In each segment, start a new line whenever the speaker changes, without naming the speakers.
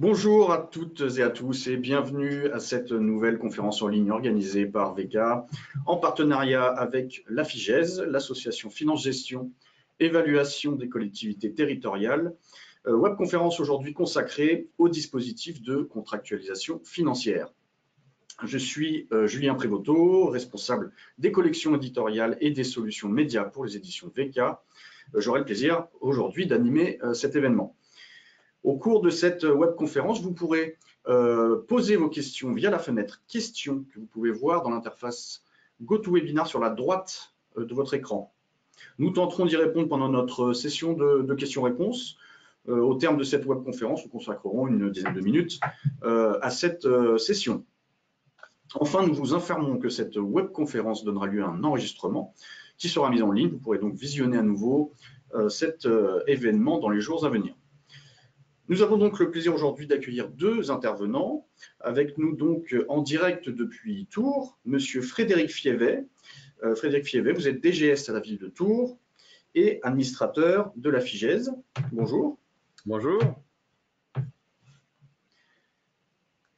Bonjour à toutes et à tous et bienvenue à cette nouvelle conférence en ligne organisée par VK en partenariat avec la FIGES, l'association Finance Gestion, Évaluation des collectivités territoriales. Webconférence aujourd'hui consacrée au dispositif de contractualisation financière. Je suis Julien Prévoto, responsable des collections éditoriales et des solutions médias pour les éditions VK. J'aurai le plaisir aujourd'hui d'animer cet événement. Au cours de cette webconférence, vous pourrez poser vos questions via la fenêtre questions que vous pouvez voir dans l'interface GoToWebinar sur la droite de votre écran. Nous tenterons d'y répondre pendant notre session de questions-réponses. Au terme de cette webconférence, nous consacrerons une dizaine de minutes à cette session. Enfin, nous vous informons que cette webconférence donnera lieu à un enregistrement qui sera mis en ligne. Vous pourrez donc visionner à nouveau cet événement dans les jours à venir. Nous avons donc le plaisir aujourd'hui d'accueillir deux intervenants. Avec nous donc en direct depuis Tours, Monsieur Frédéric Fievet. Frédéric Fievet, vous êtes DGS à la ville de Tours et administrateur de la FIGES. Bonjour.
Bonjour.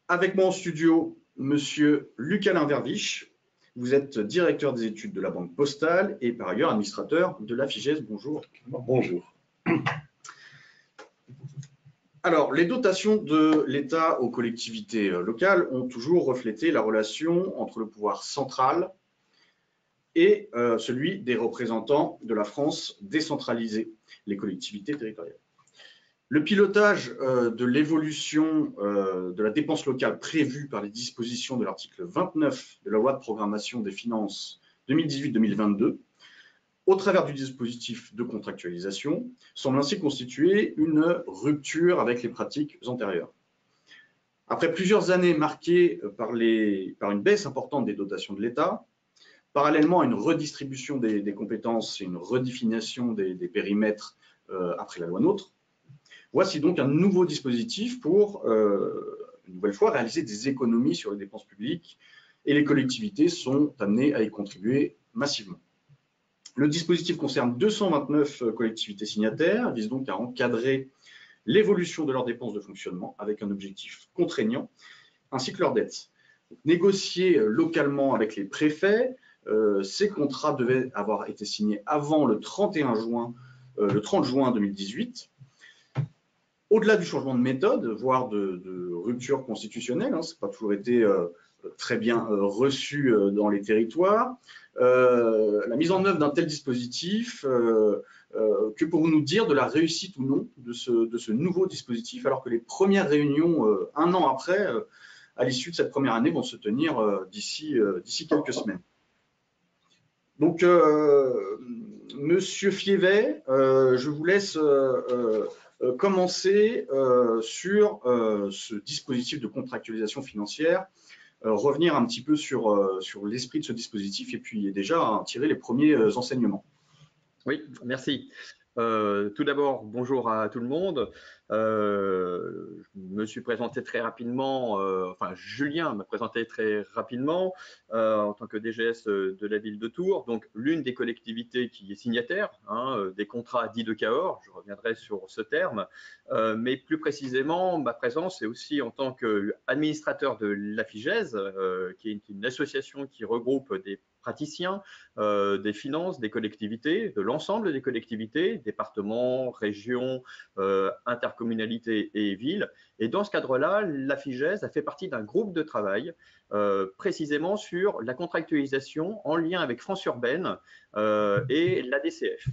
Avec moi en studio, Monsieur Luc-Alain Verviche. Vous êtes directeur des études de la Banque Postale et par ailleurs administrateur de la FIGES. Bonjour.
Bonjour.
Alors, les dotations de l'État aux collectivités locales ont toujours reflété la relation entre le pouvoir central et celui des représentants de la France décentralisée, les collectivités territoriales. Le pilotage de l'évolution de la dépense locale prévue par les dispositions de l'article 29 de la loi de programmation des finances 2018-2022 au travers du dispositif de contractualisation, semble ainsi constituer une rupture avec les pratiques antérieures. Après plusieurs années marquées par une baisse importante des dotations de l'État, parallèlement à une redistribution des compétences et une redéfinition des périmètres après la loi NOTRe, voici donc un nouveau dispositif pour, une nouvelle fois, réaliser des économies sur les dépenses publiques et les collectivités sont amenées à y contribuer massivement. Le dispositif concerne 229 collectivités signataires, vise donc à encadrer l'évolution de leurs dépenses de fonctionnement avec un objectif contraignant, ainsi que leurs dettes. Négociés localement avec les préfets, ces contrats devaient avoir été signés avant le 30 juin 2018. Au-delà du changement de méthode, voire de rupture constitutionnelle, ça n'a pas toujours été très bien reçu dans les territoires, la mise en œuvre d'un tel dispositif, que pouvons-nous nous dire de la réussite ou non de ce nouveau dispositif, alors que les premières réunions, un an après, à l'issue de cette première année, vont se tenir d'ici quelques semaines. Donc, Monsieur Fievet, je vous laisse commencer sur ce dispositif de contractualisation financière, revenir un petit peu sur l'esprit de ce dispositif et puis déjà tirer les premiers enseignements.
Oui, merci. Tout d'abord, bonjour à tout le monde. Je me suis présenté très rapidement, enfin Julien m'a présenté très rapidement en tant que DGS de la ville de Tours, donc l'une des collectivités qui est signataire des contrats dits de Cahors, je reviendrai sur ce terme, mais plus précisément ma présence est aussi en tant qu'administrateur de la FIGES, qui est une association qui regroupe des praticiens des finances, des collectivités, de l'ensemble des collectivités, départements, régions, intercommunalités et villes. Et dans ce cadre-là, la FIGES a fait partie d'un groupe de travail précisément sur la contractualisation en lien avec France Urbaine et la DCF.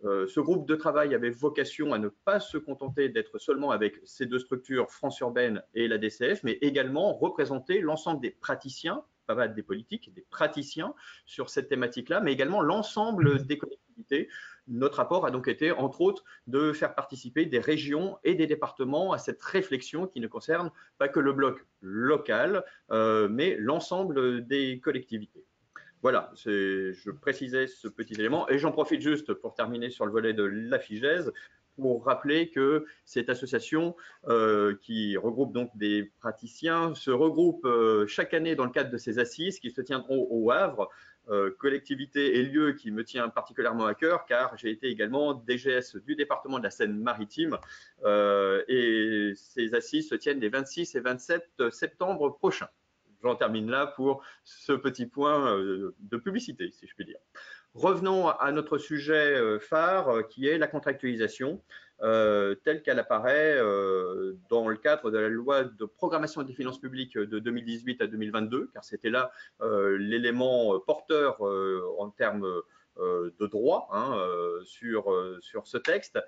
Ce groupe de travail avait vocation à ne pas se contenter d'être seulement avec ces deux structures, France Urbaine et la DCF, mais également représenter l'ensemble des praticiens, pas des politiques, des praticiens sur cette thématique-là, mais également l'ensemble des collectivités. Notre apport a donc été, entre autres, de faire participer des régions et des départements à cette réflexion qui ne concerne pas que le bloc local, mais l'ensemble des collectivités. Voilà, je précisais ce petit élément et j'en profite juste pour terminer sur le volet de la FIGES pour rappeler que cette association qui regroupe donc des praticiens se regroupe chaque année dans le cadre de ces assises qui se tiendront au Havre collectivité et lieu qui me tient particulièrement à cœur, car j'ai été également DGS du département de la Seine-Maritime et ces assises se tiennent les 26 et 27 septembre prochains. J'en termine là pour ce petit point de publicité, si je puis dire. Revenons à notre sujet phare, qui est la contractualisation, telle qu'elle apparaît dans le cadre de la loi de programmation des finances publiques de 2018 à 2022, car c'était là l'élément porteur en termes de droit sur ce texte.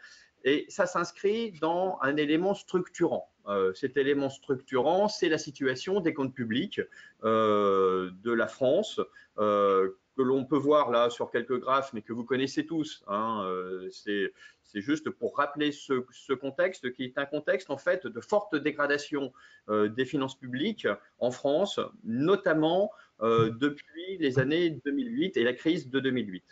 Et ça s'inscrit dans un élément structurant. Cet élément structurant, c'est la situation des comptes publics de la France, que l'on peut voir là sur quelques graphes, mais que vous connaissez tous. C'est juste pour rappeler ce contexte, qui est un contexte en fait de forte dégradation des finances publiques en France, notamment depuis les années 2008 et la crise de 2008.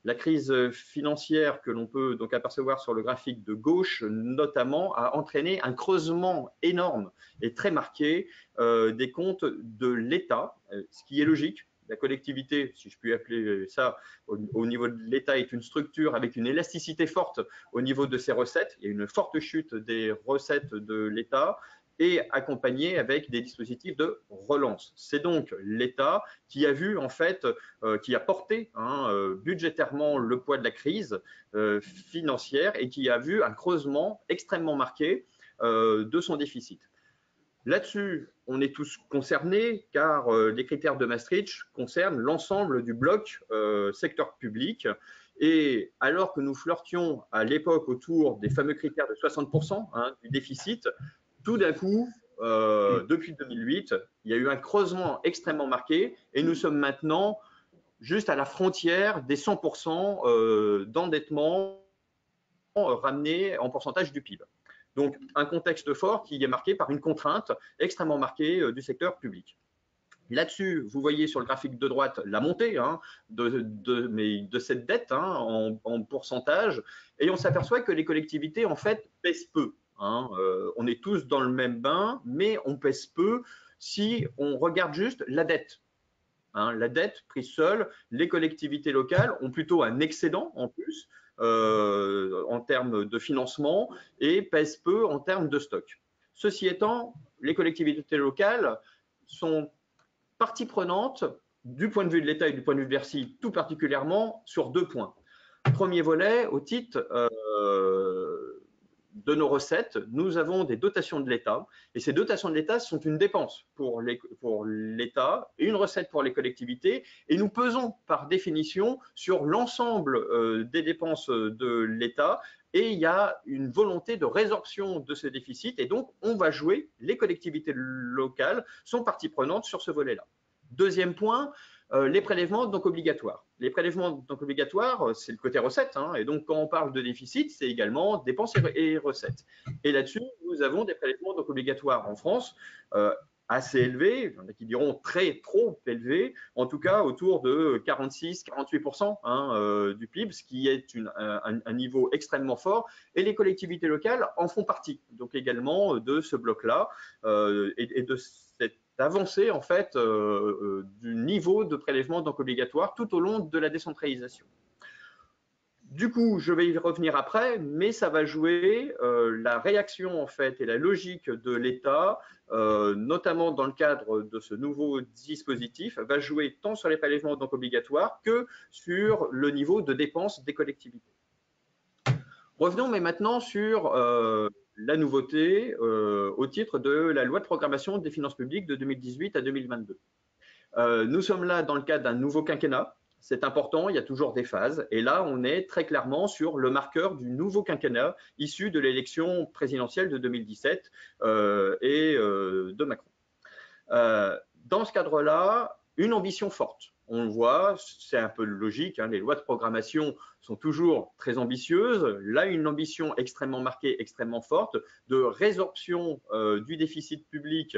La crise financière que l'on peut donc apercevoir sur le graphique de gauche, notamment, a entraîné un creusement énorme et très marqué des comptes de l'État, ce qui est logique. La collectivité, si je puis appeler ça, au niveau de l'État, est une structure avec une élasticité forte au niveau de ses recettes. Il y a une forte chute des recettes de l'État et accompagné avec des dispositifs de relance. C'est donc l'État qui a vu, en fait, qui a porté budgétairement le poids de la crise financière et qui a vu un creusement extrêmement marqué de son déficit. Là-dessus, on est tous concernés car les critères de Maastricht concernent l'ensemble du bloc secteur public. Et alors que nous flirtions à l'époque autour des fameux critères de 60% du déficit, tout d'un coup, depuis 2008, il y a eu un creusement extrêmement marqué et nous sommes maintenant juste à la frontière des 100% d'endettement ramené en pourcentage du PIB. Donc, un contexte fort qui est marqué par une contrainte extrêmement marquée du secteur public. Là-dessus, vous voyez sur le graphique de droite la montée de cette dette en pourcentage, et on s'aperçoit que les collectivités, en fait, pèsent peu. On est tous dans le même bain, mais on pèse peu si on regarde juste la dette. La dette prise seule, les collectivités locales ont plutôt un excédent en plus en termes de financement et pèsent peu en termes de stock. Ceci étant, les collectivités locales sont partie prenante du point de vue de l'État et du point de vue de Bercy, tout particulièrement sur deux points. Premier volet, au titre de nos recettes, nous avons des dotations de l'État et ces dotations de l'État sont une dépense pour l'État et une recette pour les collectivités et nous pesons par définition sur l'ensemble des dépenses de l'État et il y a une volonté de résorption de ce déficit et donc on va jouer, les collectivités locales sont partie prenante sur ce volet-là. Deuxième point, les prélèvements donc obligatoires. Les prélèvements donc obligatoires, c'est le côté recettes, et donc quand on parle de déficit, c'est également dépenses et recettes. Et là-dessus, nous avons des prélèvements donc obligatoires en France assez élevés, il y en a qui diront trop élevés, en tout cas autour de 46-48% du PIB, ce qui est un niveau extrêmement fort, et les collectivités locales en font partie, donc également de ce bloc-là et de cette avancée en fait du niveau de prélèvement donc obligatoire tout au long de la décentralisation. Du coup, je vais y revenir après, mais ça va jouer la réaction en fait et la logique de l'État, notamment dans le cadre de ce nouveau dispositif, va jouer tant sur les prélèvements donc obligatoires que sur le niveau de dépenses des collectivités. Revenons mais maintenant sur la nouveauté au titre de la loi de programmation des finances publiques de 2018 à 2022. Nous sommes là dans le cadre d'un nouveau quinquennat. C'est important, il y a toujours des phases. Et là, on est très clairement sur le marqueur du nouveau quinquennat issu de l'élection présidentielle de 2017 et de Macron. Dans ce cadre-là, une ambition forte. On le voit, c'est un peu logique, les lois de programmation sont toujours très ambitieuses. Là, une ambition extrêmement marquée, extrêmement forte, de résorption du déficit public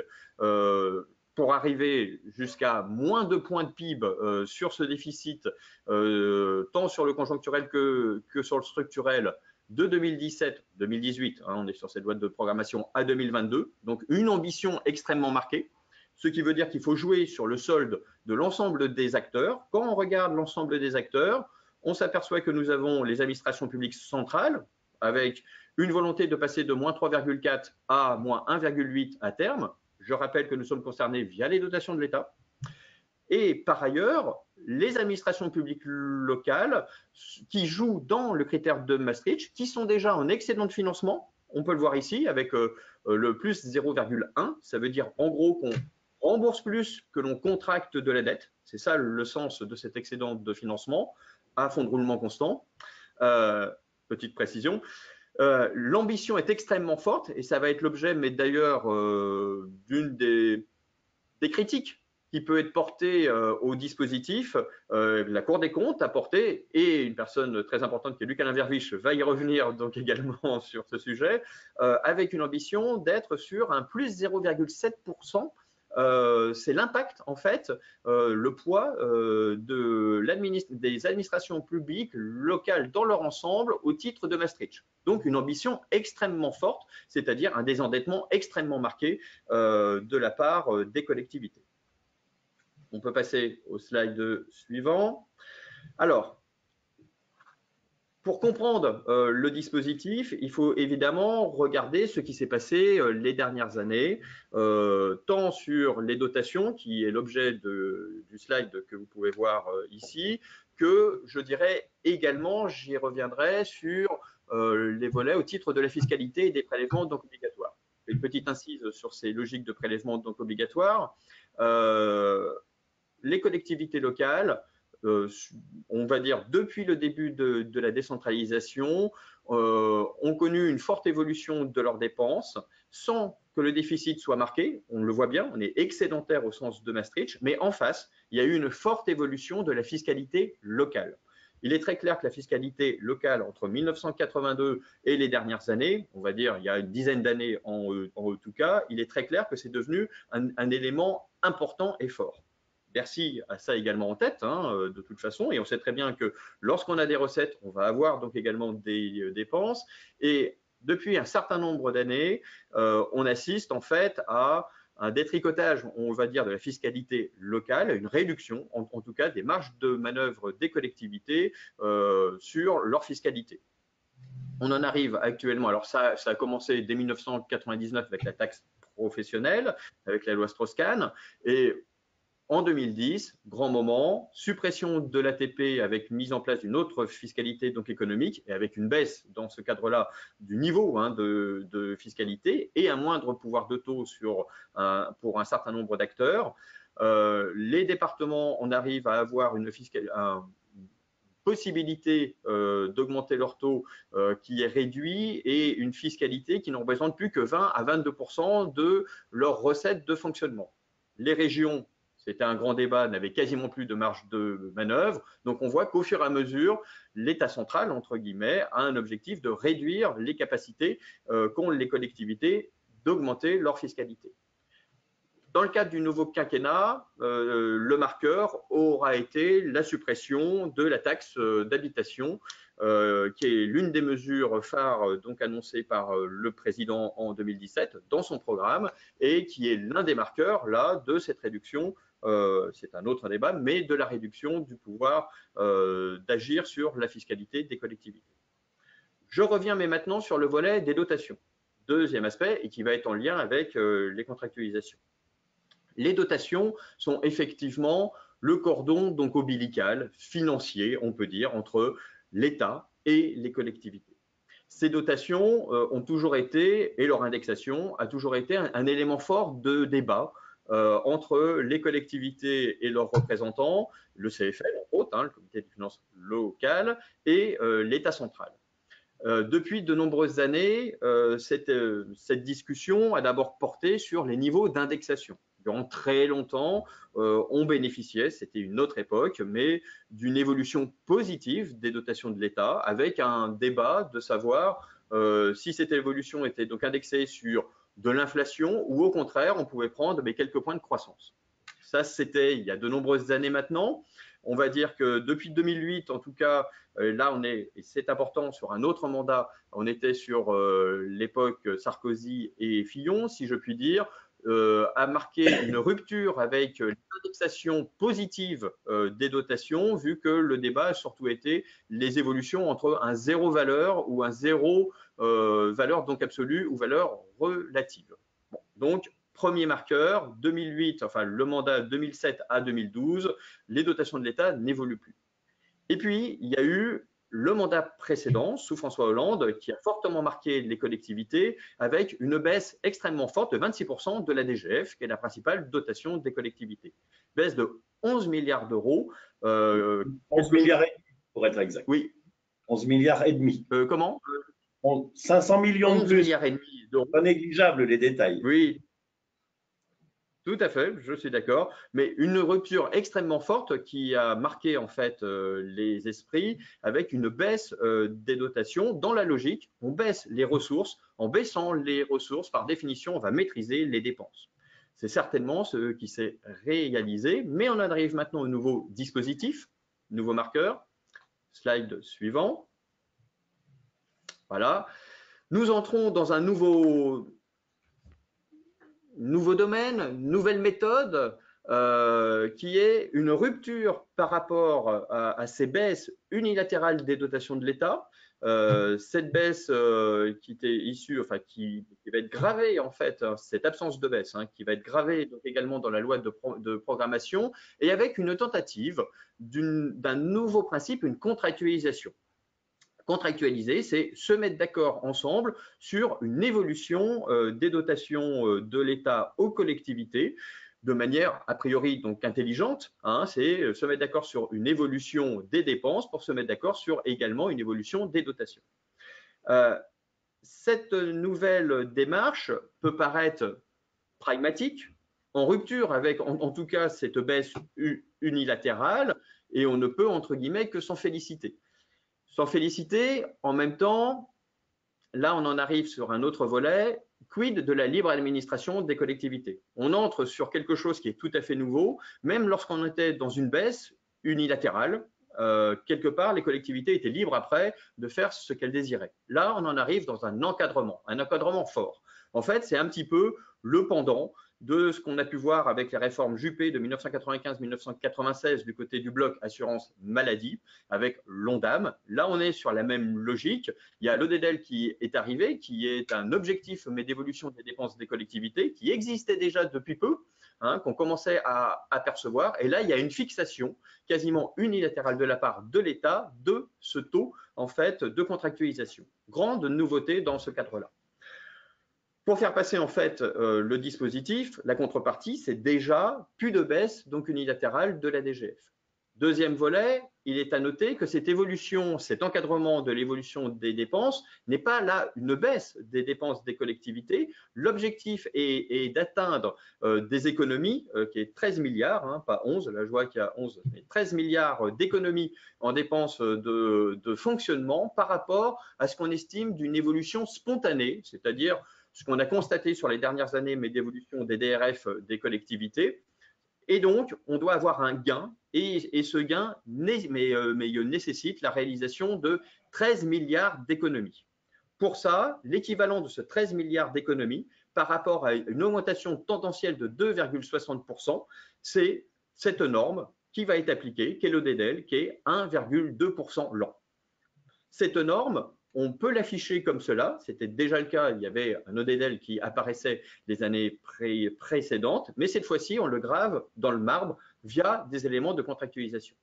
pour arriver jusqu'à moins 2 points de PIB sur ce déficit, tant sur le conjoncturel que sur le structurel, de 2017-2018, on est sur cette loi de programmation, à 2022. Donc, une ambition extrêmement marquée. ce qui veut dire qu'il faut jouer sur le solde de l'ensemble des acteurs. Quand on regarde l'ensemble des acteurs, on s'aperçoit que nous avons les administrations publiques centrales, avec une volonté de passer de moins 3,4 à moins 1,8 à terme. Je rappelle que nous sommes concernés via les dotations de l'État. Et par ailleurs, les administrations publiques locales qui jouent dans le critère de Maastricht, qui sont déjà en excédent de financement, on peut le voir ici avec le plus 0,1, ça veut dire en gros qu'on rembourse plus que l'on contracte de la dette, c'est ça le sens de cet excédent de financement à fonds de roulement constant. Petite précision. L'ambition est extrêmement forte et ça va être l'objet, mais d'ailleurs, d'une des critiques qui peut être portée au dispositif. La Cour des comptes a porté, et une personne très importante qui est Luc-Alain Verviche va y revenir donc également sur ce sujet, avec une ambition d'être sur un plus 0,7%. C'est l'impact, en fait, le poids des administrations publiques locales dans leur ensemble au titre de Maastricht. Donc, une ambition extrêmement forte, c'est-à-dire un désendettement extrêmement marqué de la part des collectivités. On peut passer au slide suivant. Alors, pour comprendre le dispositif, il faut évidemment regarder ce qui s'est passé les dernières années, tant sur les dotations, qui est l'objet du slide que vous pouvez voir ici, que je dirais également, j'y reviendrai, sur les volets au titre de la fiscalité et des prélèvements donc obligatoires. Une petite incise sur ces logiques de prélèvements donc obligatoires. Les collectivités locales, on va dire depuis le début de la décentralisation, ont connu une forte évolution de leurs dépenses sans que le déficit soit marqué. On le voit bien, on est excédentaire au sens de Maastricht, mais en face, il y a eu une forte évolution de la fiscalité locale. Il est très clair que la fiscalité locale entre 1982 et les dernières années, on va dire il y a une dizaine d'années en tout cas, il est très clair que c'est devenu un élément important et fort. Bercy a ça également en tête, de toute façon, et on sait très bien que lorsqu'on a des recettes, on va avoir donc également des dépenses. Et depuis un certain nombre d'années, on assiste en fait à un détricotage, on va dire, de la fiscalité locale, une réduction, en tout cas, des marges de manœuvre des collectivités sur leur fiscalité. On en arrive actuellement, alors ça a commencé dès 1999 avec la taxe professionnelle, avec la loi Strauss-Kahn, et en 2010, grand moment, suppression de l'ATP avec mise en place d'une autre fiscalité donc économique et avec une baisse dans ce cadre-là du niveau de fiscalité et un moindre pouvoir de taux pour un certain nombre d'acteurs. Les départements, on arrive à avoir une possibilité d'augmenter leur taux qui est réduit et une fiscalité qui ne représente plus que 20 à 22% de leurs recettes de fonctionnement. Les régions, c'était un grand débat, n'avait quasiment plus de marge de manœuvre. Donc, on voit qu'au fur et à mesure, l'État central, entre guillemets, a un objectif de réduire les capacités qu'ont les collectivités d'augmenter leur fiscalité. Dans le cadre du nouveau quinquennat, le marqueur aura été la suppression de la taxe d'habitation, qui est l'une des mesures phares donc annoncées par le président en 2017 dans son programme et qui est l'un des marqueurs là de cette réduction. C'est un autre débat, mais de la réduction du pouvoir d'agir sur la fiscalité des collectivités. Je reviens mais maintenant sur le volet des dotations. Deuxième aspect, et qui va être en lien avec les contractualisations. Les dotations sont effectivement le cordon donc ombilical, financier, on peut dire, entre l'État et les collectivités. Ces dotations ont toujours été, et leur indexation a toujours été un élément fort de débat entre les collectivités et leurs représentants, le CFL, entre autres, le Comité des finances locales, et l'État central. Depuis de nombreuses années, cette discussion a d'abord porté sur les niveaux d'indexation. Durant très longtemps, on bénéficiait, c'était une autre époque, mais d'une évolution positive des dotations de l'État, avec un débat de savoir si cette évolution était donc indexée sur de l'inflation ou au contraire, on pouvait prendre quelques points de croissance. Ça, c'était il y a de nombreuses années maintenant. On va dire que depuis 2008, en tout cas, là, on est, et c'est important, sur un autre mandat, on était sur l'époque Sarkozy et Fillon, si je puis dire. a marqué une rupture avec l'indexation positive des dotations, vu que le débat a surtout été les évolutions entre un zéro valeur ou un zéro valeur donc absolue ou valeur relative. Bon, donc, premier marqueur, 2008, enfin le mandat 2007 à 2012, les dotations de l'État n'évoluent plus. Et puis, il y a eu le mandat précédent, sous François Hollande, qui a fortement marqué les collectivités avec une baisse extrêmement forte de 26% de la DGF, qui est la principale dotation des collectivités. Baisse de 11 milliards d'euros.
11 milliards et demi, pour être exact.
Oui.
11 milliards et demi.
Comment
500 millions de plus.
11 milliards et demi d'euros.
Pas négligeable les détails.
Oui. Tout à fait, je suis d'accord, mais une rupture extrêmement forte qui a marqué en fait les esprits avec une baisse des dotations dans la logique. On baisse les ressources. En baissant les ressources, par définition, on va maîtriser les dépenses. C'est certainement ce qui s'est réalisé, mais on arrive maintenant au nouveau dispositif, nouveau marqueur. Slide suivant. Voilà. Nous entrons dans un nouveau domaine, nouvelle méthode, qui est une rupture par rapport à ces baisses unilatérales des dotations de l'État. Cette baisse qui était issue, enfin qui va être gravée en fait, cette absence de baisse, qui va être gravée donc, également dans la loi de programmation, et avec une tentative d'un nouveau principe, une contractualisation. Contractualiser, c'est se mettre d'accord ensemble sur une évolution des dotations de l'État aux collectivités de manière a priori donc intelligente. C'est se mettre d'accord sur une évolution des dépenses pour se mettre d'accord sur également une évolution des dotations. Cette nouvelle démarche peut paraître pragmatique, en rupture avec en tout cas cette baisse unilatérale, et on ne peut entre guillemets que s'en féliciter. S'en féliciter, en même temps, là on en arrive sur un autre volet, quid de la libre administration des collectivités. On entre sur quelque chose qui est tout à fait nouveau, même lorsqu'on était dans une baisse unilatérale, quelque part les collectivités étaient libres après de faire ce qu'elles désiraient. Là on en arrive dans un encadrement fort. En fait c'est un petit peu le pendant de ce qu'on a pu voir avec les réformes Juppé de 1995-1996 du côté du bloc assurance maladie avec l'ONDAM. Là, on est sur la même logique. Il y a l'ODEDEL qui est arrivé, qui est un objectif mais d'évolution des dépenses des collectivités, qui existait déjà depuis peu, qu'on commençait à apercevoir. Et là, il y a une fixation quasiment unilatérale de la part de l'État de ce taux en fait de contractualisation. Grande nouveauté dans ce cadre-là. Pour faire passer en fait le dispositif, la contrepartie, c'est déjà plus de baisse donc unilatérale de la DGF. Deuxième volet, il est à noter que cette évolution, cet encadrement de l'évolution des dépenses n'est pas là une baisse des dépenses des collectivités. L'objectif est d'atteindre des économies qui est 13 milliards, pas 11, là je vois qu'il y a 11, mais 13 milliards d'économies en dépenses de fonctionnement par rapport à ce qu'on estime d'une évolution spontanée, c'est-à-dire ce qu'on a constaté sur les dernières années, mais d'évolution des DRF des collectivités. Et donc, on doit avoir un gain, et ce gain nécessite la réalisation de 13 milliards d'économies. Pour ça, l'équivalent de ce 13 milliards d'économies par rapport à une augmentation tendancielle de 2,60%, c'est cette norme qui va être appliquée, qui est l'ODEDEL, qui est 1,2% l'an. Cette norme, on peut l'afficher comme cela, c'était déjà le cas, il y avait un ODEDEL qui apparaissait les années précédentes, mais cette fois-ci, on le grave dans le marbre via des éléments de contractualisation.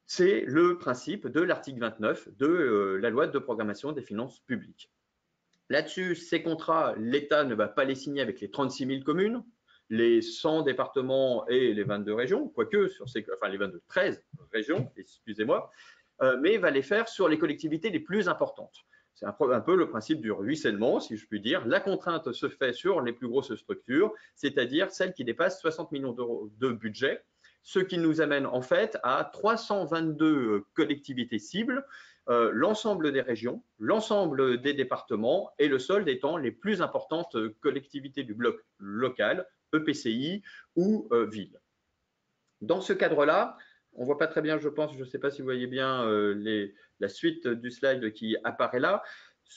C'est le principe de l'article 29 de la loi de programmation des finances publiques. Là-dessus, ces contrats, l'État ne va pas les signer avec les 36 000 communes, les 100 départements et les 22 régions, quoique sur les 13 régions, excusez-moi, mais va les faire sur les collectivités les plus importantes. C'est un peu le principe du ruissellement, si je puis dire. La contrainte se fait sur les plus grosses structures, c'est-à-dire celles qui dépassent 60 millions d'euros de budget, ce qui nous amène en fait à 322 collectivités cibles, l'ensemble des régions, l'ensemble des départements et le solde étant les plus importantes collectivités du bloc local, EPCI ou ville. Dans ce cadre-là, on ne voit pas très bien, je pense, je ne sais pas si vous voyez bien la suite du slide qui apparaît là.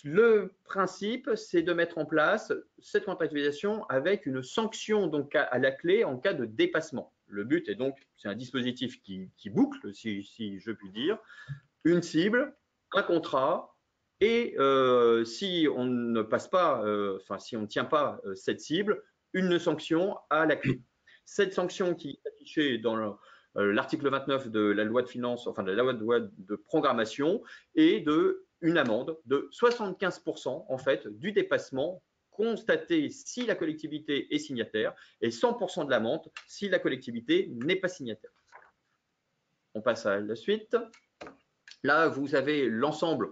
Le principe, c'est de mettre en place cette contractualisation avec une sanction donc à la clé en cas de dépassement. Le but est donc, c'est un dispositif qui boucle, si je puis dire, une cible, un contrat, et si on ne passe pas, si on ne tient pas cette cible, une sanction à la clé. Cette sanction qui est affichée dans l'article 29 de la loi de finances, enfin de la loi de programmation, est une amende de 75% en fait du dépassement constaté si la collectivité est signataire et 100% de l'amende si la collectivité n'est pas signataire. On passe à la suite. Là, vous avez l'ensemble,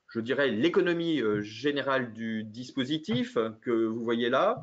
je dirais, l'économie générale du dispositif que vous voyez là.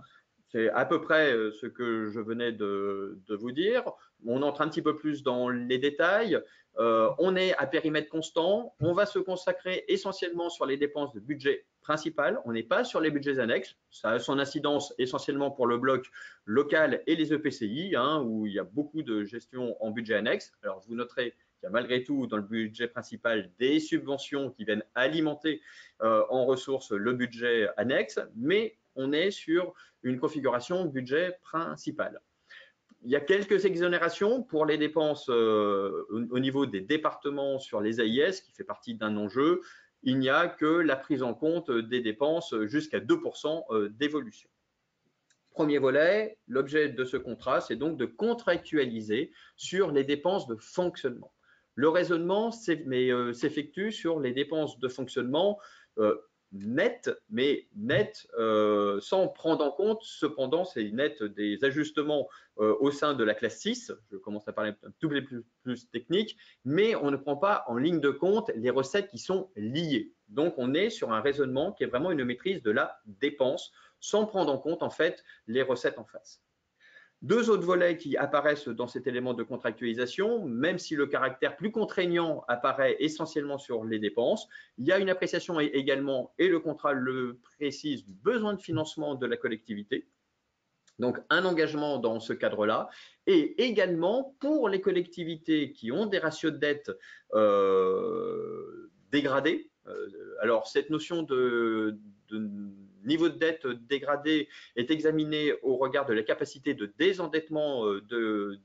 C'est à peu près ce que je venais de vous dire. On entre un petit peu plus dans les détails. On est à périmètre constant. On va se consacrer essentiellement sur les dépenses de budget principal. On n'est pas sur les budgets annexes. Ça a son incidence essentiellement pour le bloc local et les EPCI, où il y a beaucoup de gestion en budget annexe. Alors, vous noterez qu'il y a malgré tout dans le budget principal des subventions qui viennent alimenter en ressources le budget annexe, mais on est sur une configuration budget principal. Il y a quelques exonérations pour les dépenses au niveau des départements sur les AIS, qui fait partie d'un enjeu. Il n'y a que la prise en compte des dépenses jusqu'à 2% d'évolution. Premier volet, l'objet de ce contrat, c'est donc de contractualiser sur les dépenses de fonctionnement. Le raisonnement s'effectue sur les dépenses de fonctionnement net, mais net sans prendre en compte, cependant, c'est net des ajustements au sein de la classe 6. Je commence à parler un tout petit peu plus technique, mais on ne prend pas en ligne de compte les recettes qui sont liées. Donc, on est sur un raisonnement qui est vraiment une maîtrise de la dépense sans prendre en compte, en fait, les recettes en face. Deux autres volets qui apparaissent dans cet élément de contractualisation, même si le caractère plus contraignant apparaît essentiellement sur les dépenses, il y a une appréciation également, et le contrat le précise, du besoin de financement de la collectivité. Donc, un engagement dans ce cadre-là. Et également, pour les collectivités qui ont des ratios de dette dégradés, alors cette notion de niveau de dette dégradé est examiné au regard de la capacité de désendettement de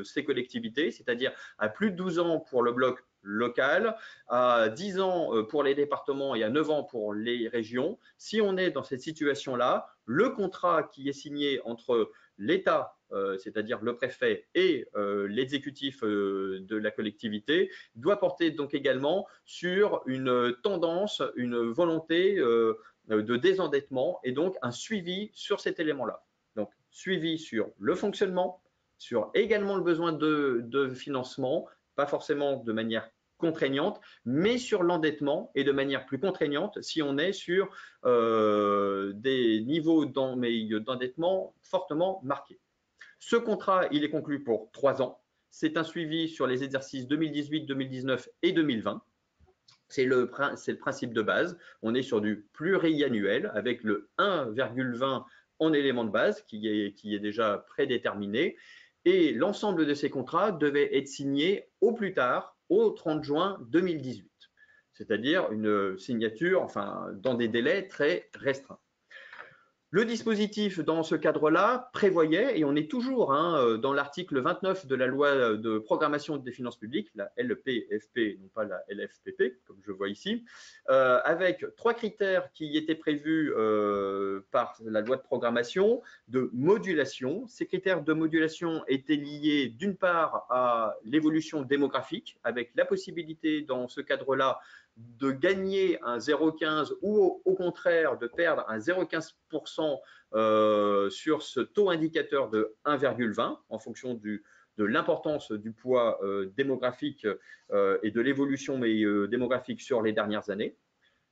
ces collectivités, c'est-à-dire à plus de 12 ans pour le bloc local, à 10 ans pour les départements et à 9 ans pour les régions. Si on est dans cette situation-là, le contrat qui est signé entre l'État, c'est-à-dire le préfet et l'exécutif de la collectivité, doit porter donc également sur une tendance, une volonté de désendettement et donc un suivi sur cet élément-là. Donc, suivi sur le fonctionnement, sur également le besoin de financement, pas forcément de manière contraignante, mais sur l'endettement et de manière plus contraignante si on est sur des niveaux d'endettement fortement marqués. Ce contrat, il est conclu pour 3 ans. C'est un suivi sur les exercices 2018, 2019 et 2020. C'est le principe de base. On est sur du pluriannuel avec le 1,20 en élément de base qui est déjà prédéterminé. Et l'ensemble de ces contrats devait être signé au plus tard au 30 juin 2018, c'est-à-dire une signature dans des délais très restreints. Le dispositif, dans ce cadre-là, prévoyait, et on est toujours dans l'article 29 de la loi de programmation des finances publiques, la LPFP, non pas la LFPP, comme je vois ici, avec 3 critères qui étaient prévus par la loi de programmation de modulation. Ces critères de modulation étaient liés d'une part à l'évolution démographique, avec la possibilité dans ce cadre-là de gagner un 0,15 ou au contraire de perdre un 0,15% sur ce taux indicateur de 1,20 en fonction de l'importance du poids démographique et de l'évolution démographique sur les dernières années.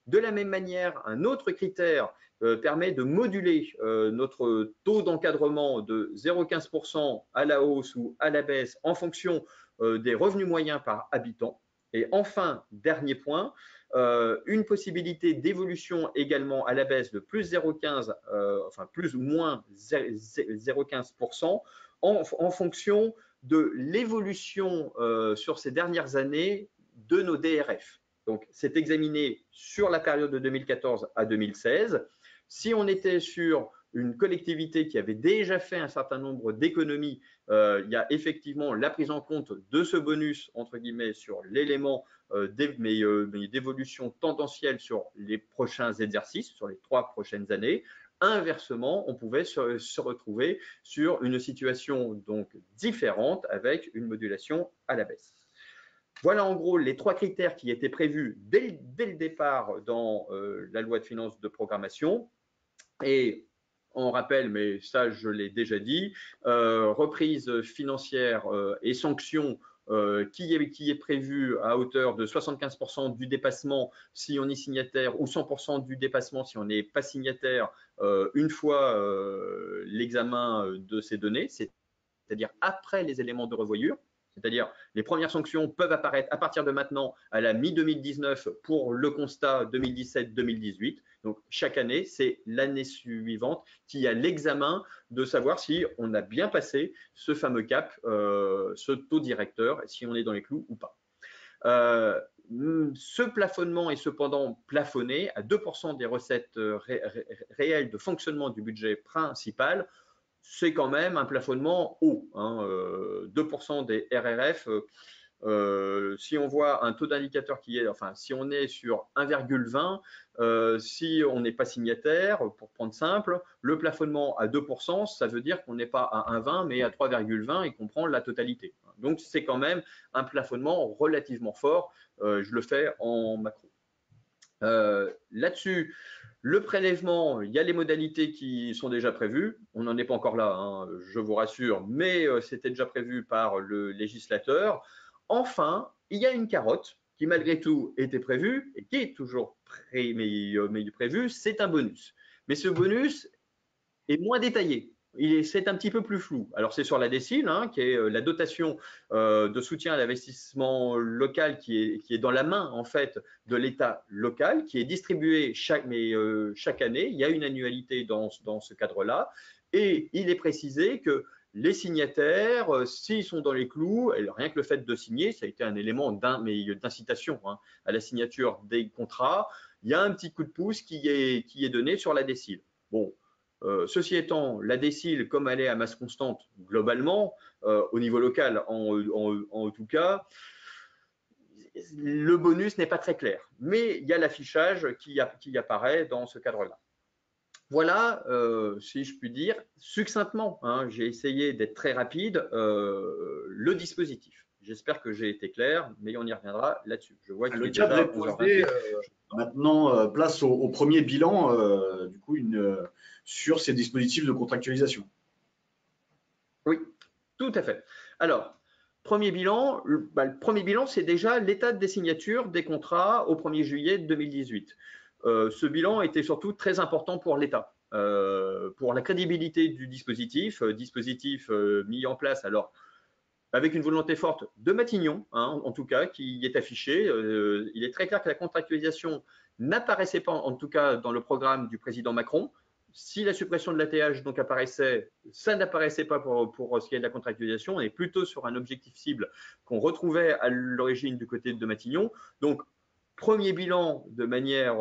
De la même manière, un autre critère permet de moduler notre taux d'encadrement de 0,15% à la hausse ou à la baisse en fonction des revenus moyens par habitant. Et enfin, dernier point, une possibilité d'évolution également à la baisse de plus 0,15, plus ou moins 0,15% en fonction de l'évolution sur ces dernières années de nos DRF. Donc, c'est examiné sur la période de 2014 à 2016. Si on était sur une collectivité qui avait déjà fait un certain nombre d'économies, il y a effectivement la prise en compte de ce bonus, entre guillemets, sur l'élément d'évolution tendancielle sur les prochains exercices, sur les 3 prochaines années. Inversement, on pouvait se retrouver sur une situation donc différente avec une modulation à la baisse. Voilà en gros les 3 critères qui étaient prévus dès le départ dans la loi de finances de programmation. Et on rappelle, mais ça je l'ai déjà dit, reprise financière et sanctions qui est prévu à hauteur de 75% du dépassement si on est signataire ou 100% du dépassement si on n'est pas signataire une fois l'examen de ces données, c'est-à-dire après les éléments de revoyure. C'est-à-dire les premières sanctions peuvent apparaître à partir de maintenant à la mi-2019 pour le constat 2017-2018. Donc chaque année, c'est l'année suivante qui a l'examen de savoir si on a bien passé ce fameux cap, ce taux directeur, si on est dans les clous ou pas. Ce plafonnement est cependant plafonné à 2% des recettes réelles de fonctionnement du budget principal. C'est quand même un plafonnement haut, hein, 2% des RRF. Si on voit un taux d'indicateur qui est, enfin, si on est sur 1,20, si on n'est pas signataire, pour prendre simple, le plafonnement à 2%, ça veut dire qu'on n'est pas à 1,20 mais à 3,20 et qu'on prend la totalité. Donc, c'est quand même un plafonnement relativement fort. Je le fais en macro. Là-dessus, le prélèvement, il y a les modalités qui sont déjà prévues. On n'en est pas encore là, hein, je vous rassure, mais c'était déjà prévu par le législateur. Enfin, il y a une carotte qui, malgré tout, était prévue et qui est toujours prévue, c'est un bonus. Mais ce bonus est moins détaillé. C'est un petit peu plus flou. Alors, c'est sur la DSIL, hein, qui est la dotation de soutien à l'investissement local qui est dans la main, en fait, de l'État local, qui est distribuée chaque année. Il y a une annualité dans ce cadre-là. Et il est précisé que les signataires, s'ils sont dans les clous, et rien que le fait de signer, ça a été un élément d'incitation à la signature des contrats, il y a un petit coup de pouce qui est donné sur la DSIL. Bon. Ceci étant, la DSIL, comme elle est à masse constante globalement, au niveau local en tout cas, le bonus n'est pas très clair. Mais il y a l'affichage qui apparaît dans ce cadre-là. Voilà, si je puis dire, succinctement, hein, j'ai essayé d'être très rapide, le dispositif. J'espère que j'ai été clair, mais on y reviendra là-dessus. Je vois qu'il
le
est déjà
cadre est posé. Maintenant, place au premier bilan, du coup, sur ces dispositifs de contractualisation.
Oui, tout à fait. Alors, premier bilan, le premier bilan, c'est déjà l'état des signatures des contrats au 1er juillet 2018. Ce bilan était surtout très important pour l'État, pour la crédibilité du dispositif, mis en place alors avec une volonté forte de Matignon, hein, en tout cas, qui est affichée. Il est très clair que la contractualisation n'apparaissait pas, en tout cas, dans le programme du président Macron. Si la suppression de l'ATH donc apparaissait, ça n'apparaissait pas pour ce qui est de la contractualisation. On est plutôt sur un objectif cible qu'on retrouvait à l'origine du côté de Matignon. Donc, premier bilan de manière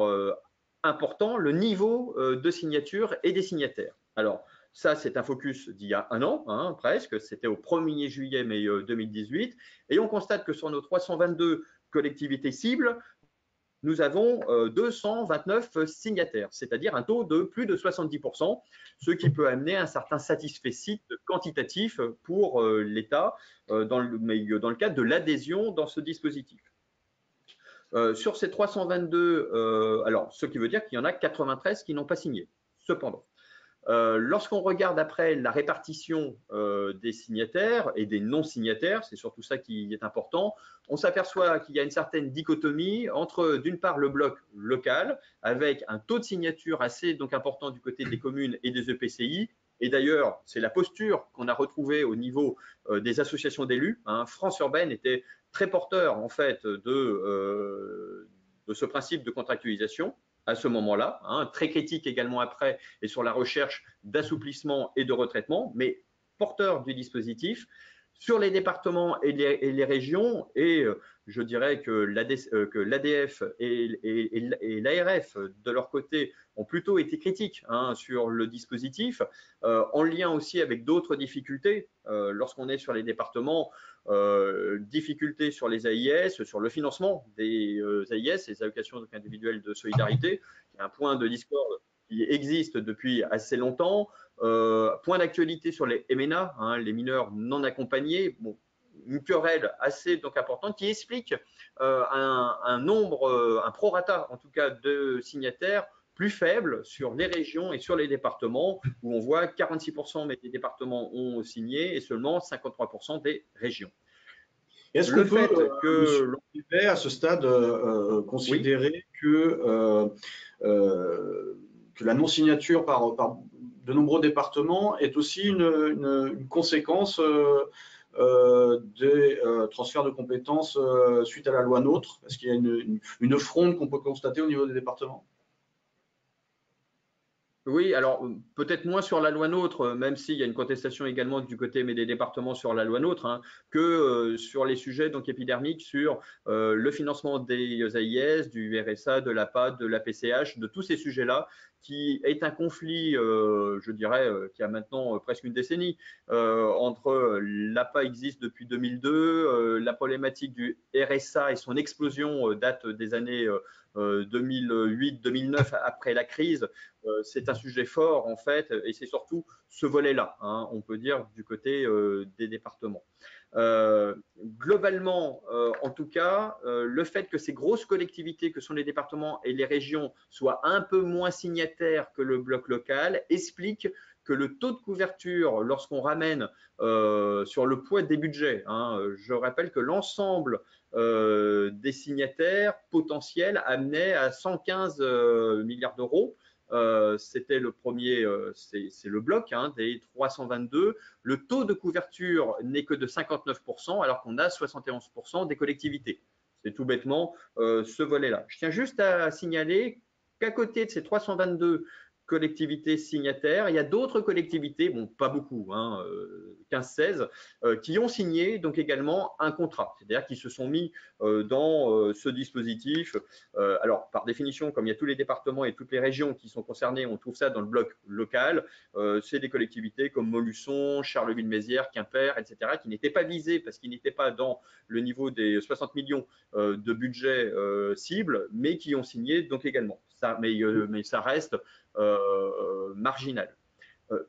importante, le niveau de signature et des signataires. Alors, ça, c'est un focus d'il y a un an, hein, presque. C'était au 1er juillet 2018. Et on constate que sur nos 322 collectivités cibles, nous avons 229 signataires, c'est-à-dire un taux de plus de 70%, ce qui peut amener un certain satisfecit quantitatif pour l'État dans le cadre de l'adhésion dans ce dispositif. Sur ces 322, alors ce qui veut dire qu'il y en a 93 qui n'ont pas signé. Cependant, lorsqu'on regarde après la répartition des signataires et des non-signataires, c'est surtout ça qui est important, on s'aperçoit qu'il y a une certaine dichotomie entre, d'une part, le bloc local, avec un taux de signature assez donc important du côté des communes et des EPCI. Et d'ailleurs, c'est la posture qu'on a retrouvée au niveau des associations d'élus. Hein. France Urbaine était très porteur, en fait, de ce principe de contractualisation à ce moment-là, hein, très critique également après et sur la recherche d'assouplissement et de retraitement, mais porteur du dispositif. Sur les départements et les régions, et je dirais que l'ADF et l'ARF, de leur côté, ont plutôt été critiques sur le dispositif, en lien aussi avec d'autres difficultés. Lorsqu'on est sur les départements, difficultés sur les AIS, sur le financement des AIS, les allocations individuelles de solidarité, qui est un point de discorde qui existe depuis assez longtemps. Point d'actualité sur les MNA, les mineurs non accompagnés. Bon, une querelle assez donc importante qui explique un nombre, un prorata en tout cas de signataires plus faible sur les régions et sur les départements, où on voit 46% des départements ont signé et seulement 53% des régions.
Est-ce qu'on peut, à ce stade, considérer que la non-signature par de nombreux départements est aussi une conséquence des transferts de compétences suite à la loi NOTRe? Est-ce qu'il y a une fronde qu'on peut constater au niveau des départements?
Oui, alors peut-être moins sur la loi NOTRe, même s'il y a une contestation également du côté des départements sur la loi NOTRe, que sur les sujets donc épidermiques, sur le financement des AIS, du RSA, de l'APA, de la PCH, de tous ces sujets-là, qui est un conflit, je dirais, qui a maintenant presque une décennie, entre l'APA existe depuis 2002, la problématique du RSA et son explosion date des années 2008-2009 après la crise. C'est un sujet fort en fait, et c'est surtout ce volet-là, on peut dire, du côté des départements. Globalement, en tout cas, le fait que ces grosses collectivités que sont les départements et les régions soient un peu moins signataires que le bloc local explique que le taux de couverture, lorsqu'on ramène sur le poids des budgets, je rappelle que l'ensemble des signataires potentiels amenait à 115 milliards d'euros. C'était le premier, c'est le bloc des 322. Le taux de couverture n'est que de 59%, alors qu'on a 71% des collectivités. C'est tout bêtement ce volet-là. Je tiens juste à signaler qu'à côté de ces 322 collectivités signataires, il y a d'autres collectivités, bon pas beaucoup, 15-16, qui ont signé donc également un contrat, c'est-à-dire qui se sont mis dans ce dispositif. Alors par définition, comme il y a tous les départements et toutes les régions qui sont concernées, on trouve ça dans le bloc local, c'est des collectivités comme Montluçon, Charleville-Mézières, Quimper, etc., qui n'étaient pas visées parce qu'ils n'étaient pas dans le niveau des 60 millions de budget cible, mais qui ont signé donc également. Ça, mais ça reste marginal.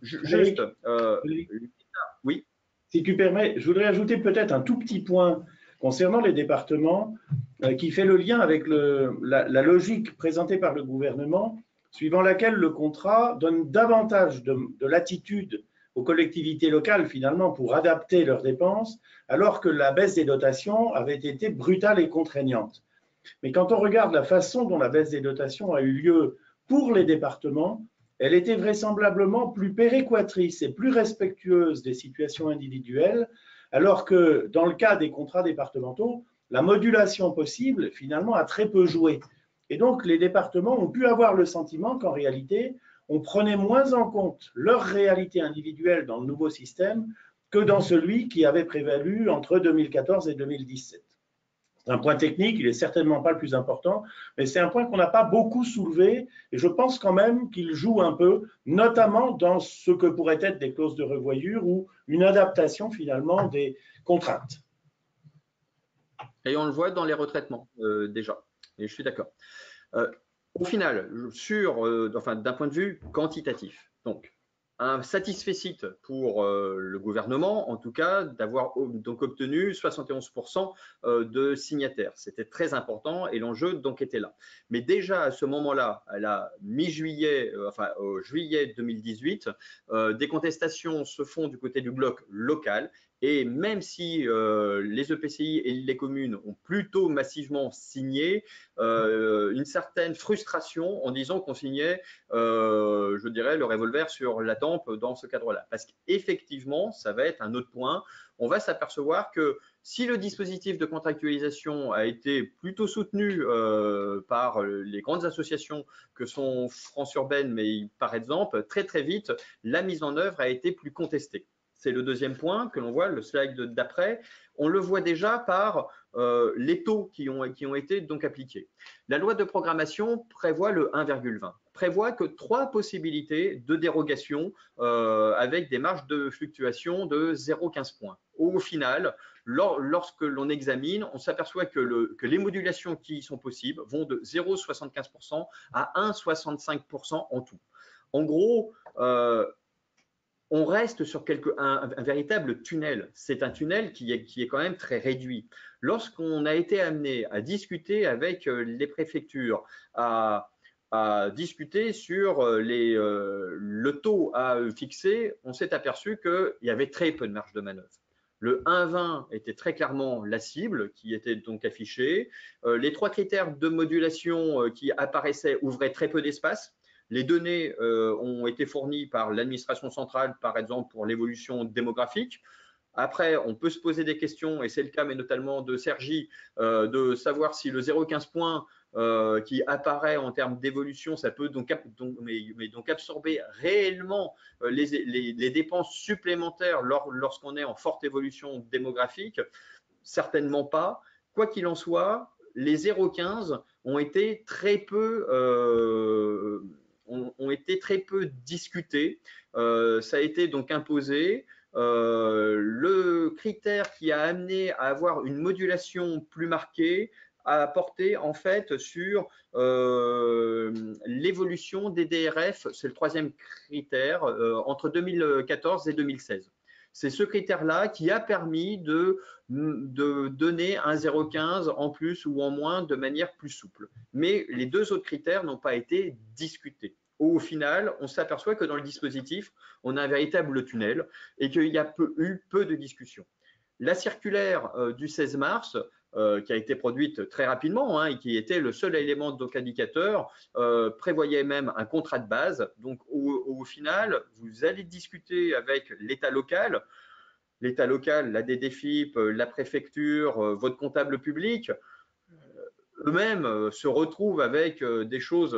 Juste,
oui.
Si tu permets, je voudrais ajouter peut-être un tout petit point concernant les départements qui fait le lien avec la logique présentée par le gouvernement, suivant laquelle le contrat donne davantage de latitude aux collectivités locales finalement pour adapter leurs dépenses, alors que la baisse des dotations avait été brutale et contraignante. Mais quand on regarde la façon dont la baisse des dotations a eu lieu pour les départements, elle était vraisemblablement plus péréquatrice et plus respectueuse des situations individuelles, alors que dans le cas des contrats départementaux, la modulation possible, finalement, a très peu joué. Et donc, les départements ont pu avoir le sentiment qu'en réalité, on prenait moins en compte leur réalité individuelle dans le nouveau système que dans celui qui avait prévalu entre 2014 et 2017. C'est un point technique, il n'est certainement pas le plus important, mais c'est un point qu'on n'a pas beaucoup soulevé et je pense quand même qu'il joue un peu, notamment dans ce que pourraient être des clauses de revoyure ou une adaptation finalement des contraintes.
Et on le voit dans les retraitements déjà, et je suis d'accord. Au final, d'un point de vue quantitatif, donc un satisfecit pour le gouvernement, en tout cas, d'avoir donc obtenu 71% de signataires. C'était très important et l'enjeu donc était là. Mais déjà à ce moment-là, à la mi-juillet, juillet 2018, des contestations se font du côté du bloc local. Et même si les EPCI et les communes ont plutôt massivement signé, une certaine frustration en disant qu'on signait, je dirais, le revolver sur la tempe dans ce cadre-là. Parce qu'effectivement, ça va être un autre point. On va s'apercevoir que si le dispositif de contractualisation a été plutôt soutenu par les grandes associations que sont France Urbaine, mais par exemple, très très vite, la mise en œuvre a été plus contestée. c'est le deuxième point que l'on voit, le slide d'après. On le voit déjà par les taux qui ont été donc appliqués. La loi de programmation prévoit le 1,20, prévoit que 3 possibilités de dérogation avec des marges de fluctuation de 0,15 points. Au final, lorsque l'on examine, on s'aperçoit que les modulations qui sont possibles vont de 0,75% à 1,65% en tout. En gros, on reste sur un véritable tunnel. C'est un tunnel qui est quand même très réduit. Lorsqu'on a été amené à discuter avec les préfectures, à discuter sur le taux à fixer, on s'est aperçu qu'il y avait très peu de marge de manœuvre. Le 1,20 était très clairement la cible qui était donc affichée. Les 3 critères de modulation qui apparaissaient ouvraient très peu d'espace. Les données ont été fournies par l'administration centrale, par exemple, pour l'évolution démographique. Après, on peut se poser des questions, et c'est le cas, mais notamment de Sergi, de savoir si le 0,15 points qui apparaît en termes d'évolution, ça peut donc absorber réellement les dépenses supplémentaires lorsqu'on est en forte évolution démographique. Certainement pas. Quoi qu'il en soit, les 0,15 ont été très peu discutés. Ça a été donc imposé. Le critère qui a amené à avoir une modulation plus marquée a porté en fait sur l'évolution des DRF, c'est le 3e critère, entre 2014 et 2016. C'est ce critère-là qui a permis de donner un 0,15 en plus ou en moins de manière plus souple. Mais les 2 autres critères n'ont pas été discutés. Au final, on s'aperçoit que dans le dispositif, on a un véritable tunnel et qu'il y a eu peu de discussions. La circulaire du 16 mars, qui a été produite très rapidement et qui était le seul élément d'indicateur, prévoyait même un contrat de base. Donc, au final, vous allez discuter avec l'État local, la DDFiP, la préfecture, votre comptable public. Eux-mêmes se retrouvent avec des choses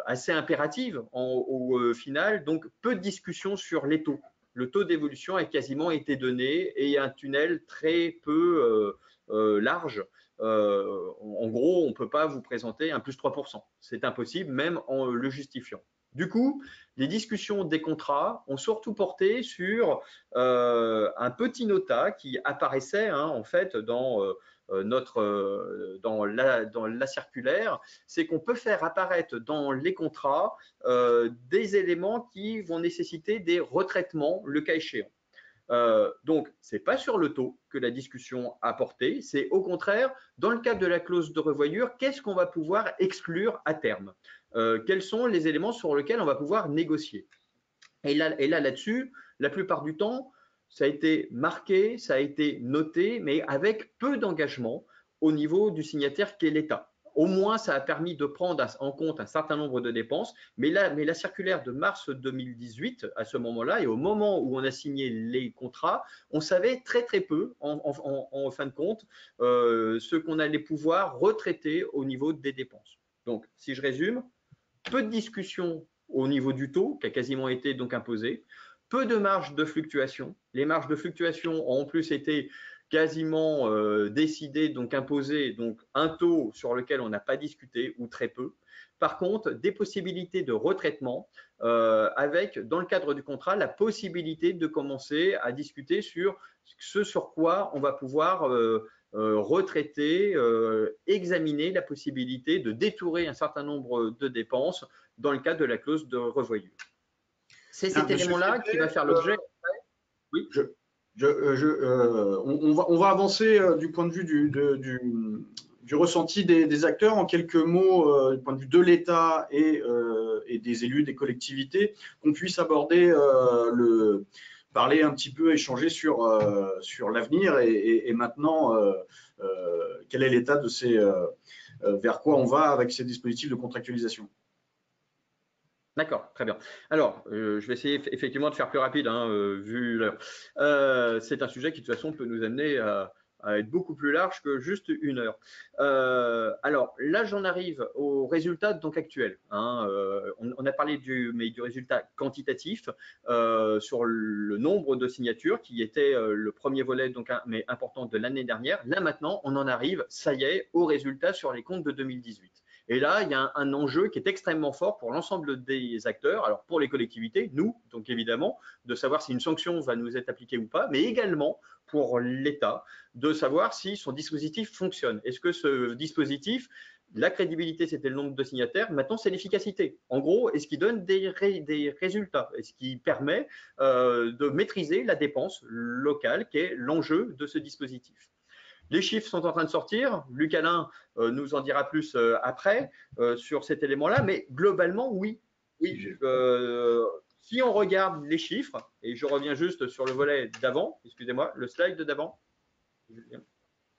assez impératives au final, donc peu de discussion sur les taux. Le taux d'évolution a quasiment été donné et un tunnel très peu large. En gros, on ne peut pas vous présenter un plus 3%. C'est impossible, même en le justifiant. Du coup, les discussions des contrats ont surtout porté sur un petit nota qui apparaissait en fait dans la circulaire, c'est qu'on peut faire apparaître dans les contrats des éléments qui vont nécessiter des retraitements le cas échéant. Donc, ce n'est pas sur le taux que la discussion a porté, c'est au contraire, dans le cadre de la clause de revoyure, qu'est-ce qu'on va pouvoir exclure à terme? Quels sont les éléments sur lesquels on va pouvoir négocier? Et là-dessus, la plupart du temps, ça a été marqué, ça a été noté, mais avec peu d'engagement au niveau du signataire qu'est l'État. Au moins, ça a permis de prendre en compte un certain nombre de dépenses, mais la circulaire de mars 2018, à ce moment-là, et au moment où on a signé les contrats, on savait très très peu, en fin de compte, ce qu'on allait pouvoir retraiter au niveau des dépenses. Donc, si je résume, peu de discussions au niveau du taux, qui a quasiment été donc imposé, peu de marge de fluctuation. Les marges de fluctuation ont en plus été quasiment décidées, donc imposées, donc un taux sur lequel on n'a pas discuté ou très peu. Par contre, des possibilités de retraitement avec, dans le cadre du contrat, la possibilité de commencer à discuter sur ce sur quoi on va pouvoir retraiter, examiner la possibilité de détourer un certain nombre de dépenses dans le cadre de la clause de revoyure. C'est cet élément-là qui va faire l'objet.
Oui. On va avancer du point de vue du ressenti des acteurs en quelques mots, du point de vue de l'État et des élus, des collectivités, qu'on puisse aborder parler un petit peu, échanger sur l'avenir et maintenant quel est l'état de vers quoi on va avec ces dispositifs de contractualisation.
D'accord, très bien. Alors, je vais essayer effectivement de faire plus rapide, vu l'heure. C'est un sujet qui, de toute façon, peut nous amener être beaucoup plus large que juste 1 heure. Alors là, j'en arrive au résultat donc actuel. Hein. On a parlé du résultat quantitatif sur le nombre de signatures qui était le premier volet donc mais important de l'année dernière. Là maintenant, on en arrive, ça y est, au résultat sur les comptes de 2018. Et là, il y a un enjeu qui est extrêmement fort pour l'ensemble des acteurs. Alors, pour les collectivités, nous, donc évidemment, de savoir si une sanction va nous être appliquée ou pas, mais également pour l'État, de savoir si son dispositif fonctionne. Est-ce que ce dispositif, la crédibilité, c'était le nombre de signataires, maintenant, c'est l'efficacité. En gros, est-ce qu'il donne des résultats? Est-ce qu'il permet de maîtriser la dépense locale, qui est l'enjeu de ce dispositif? Les chiffres sont en train de sortir. Luc Alain nous en dira plus après sur cet élément-là, mais globalement, oui. Si on regarde les chiffres, et je reviens juste sur le volet d'avant, excusez-moi, le slide d'avant,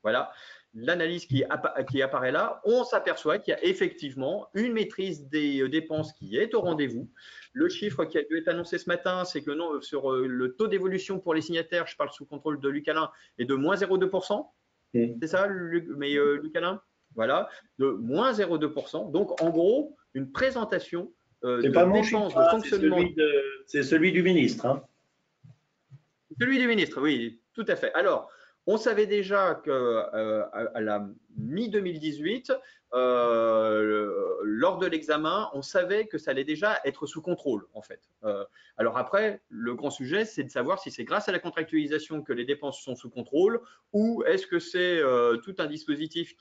voilà, l'analyse qui apparaît là, on s'aperçoit qu'il y a effectivement une maîtrise des dépenses qui est au rendez-vous. Le chiffre qui a dû être annoncé ce matin, c'est que non, sur le taux d'évolution pour les signataires, je parle sous contrôle de Luc Alain, est de moins 0,2%. C'est ça, Luc Alain? Voilà, de moins 0,2%. Donc, en gros, une présentation de dépenses de fonctionnement.
C'est celui du ministre. Hein.
Celui du ministre, oui, tout à fait. Alors, on savait déjà qu'à la mi-2018, lors de l'examen, on savait que ça allait déjà être sous contrôle, en fait. Alors après, le grand sujet, c'est de savoir si c'est grâce à la contractualisation que les dépenses sont sous contrôle ou est-ce que c'est tout un dispositif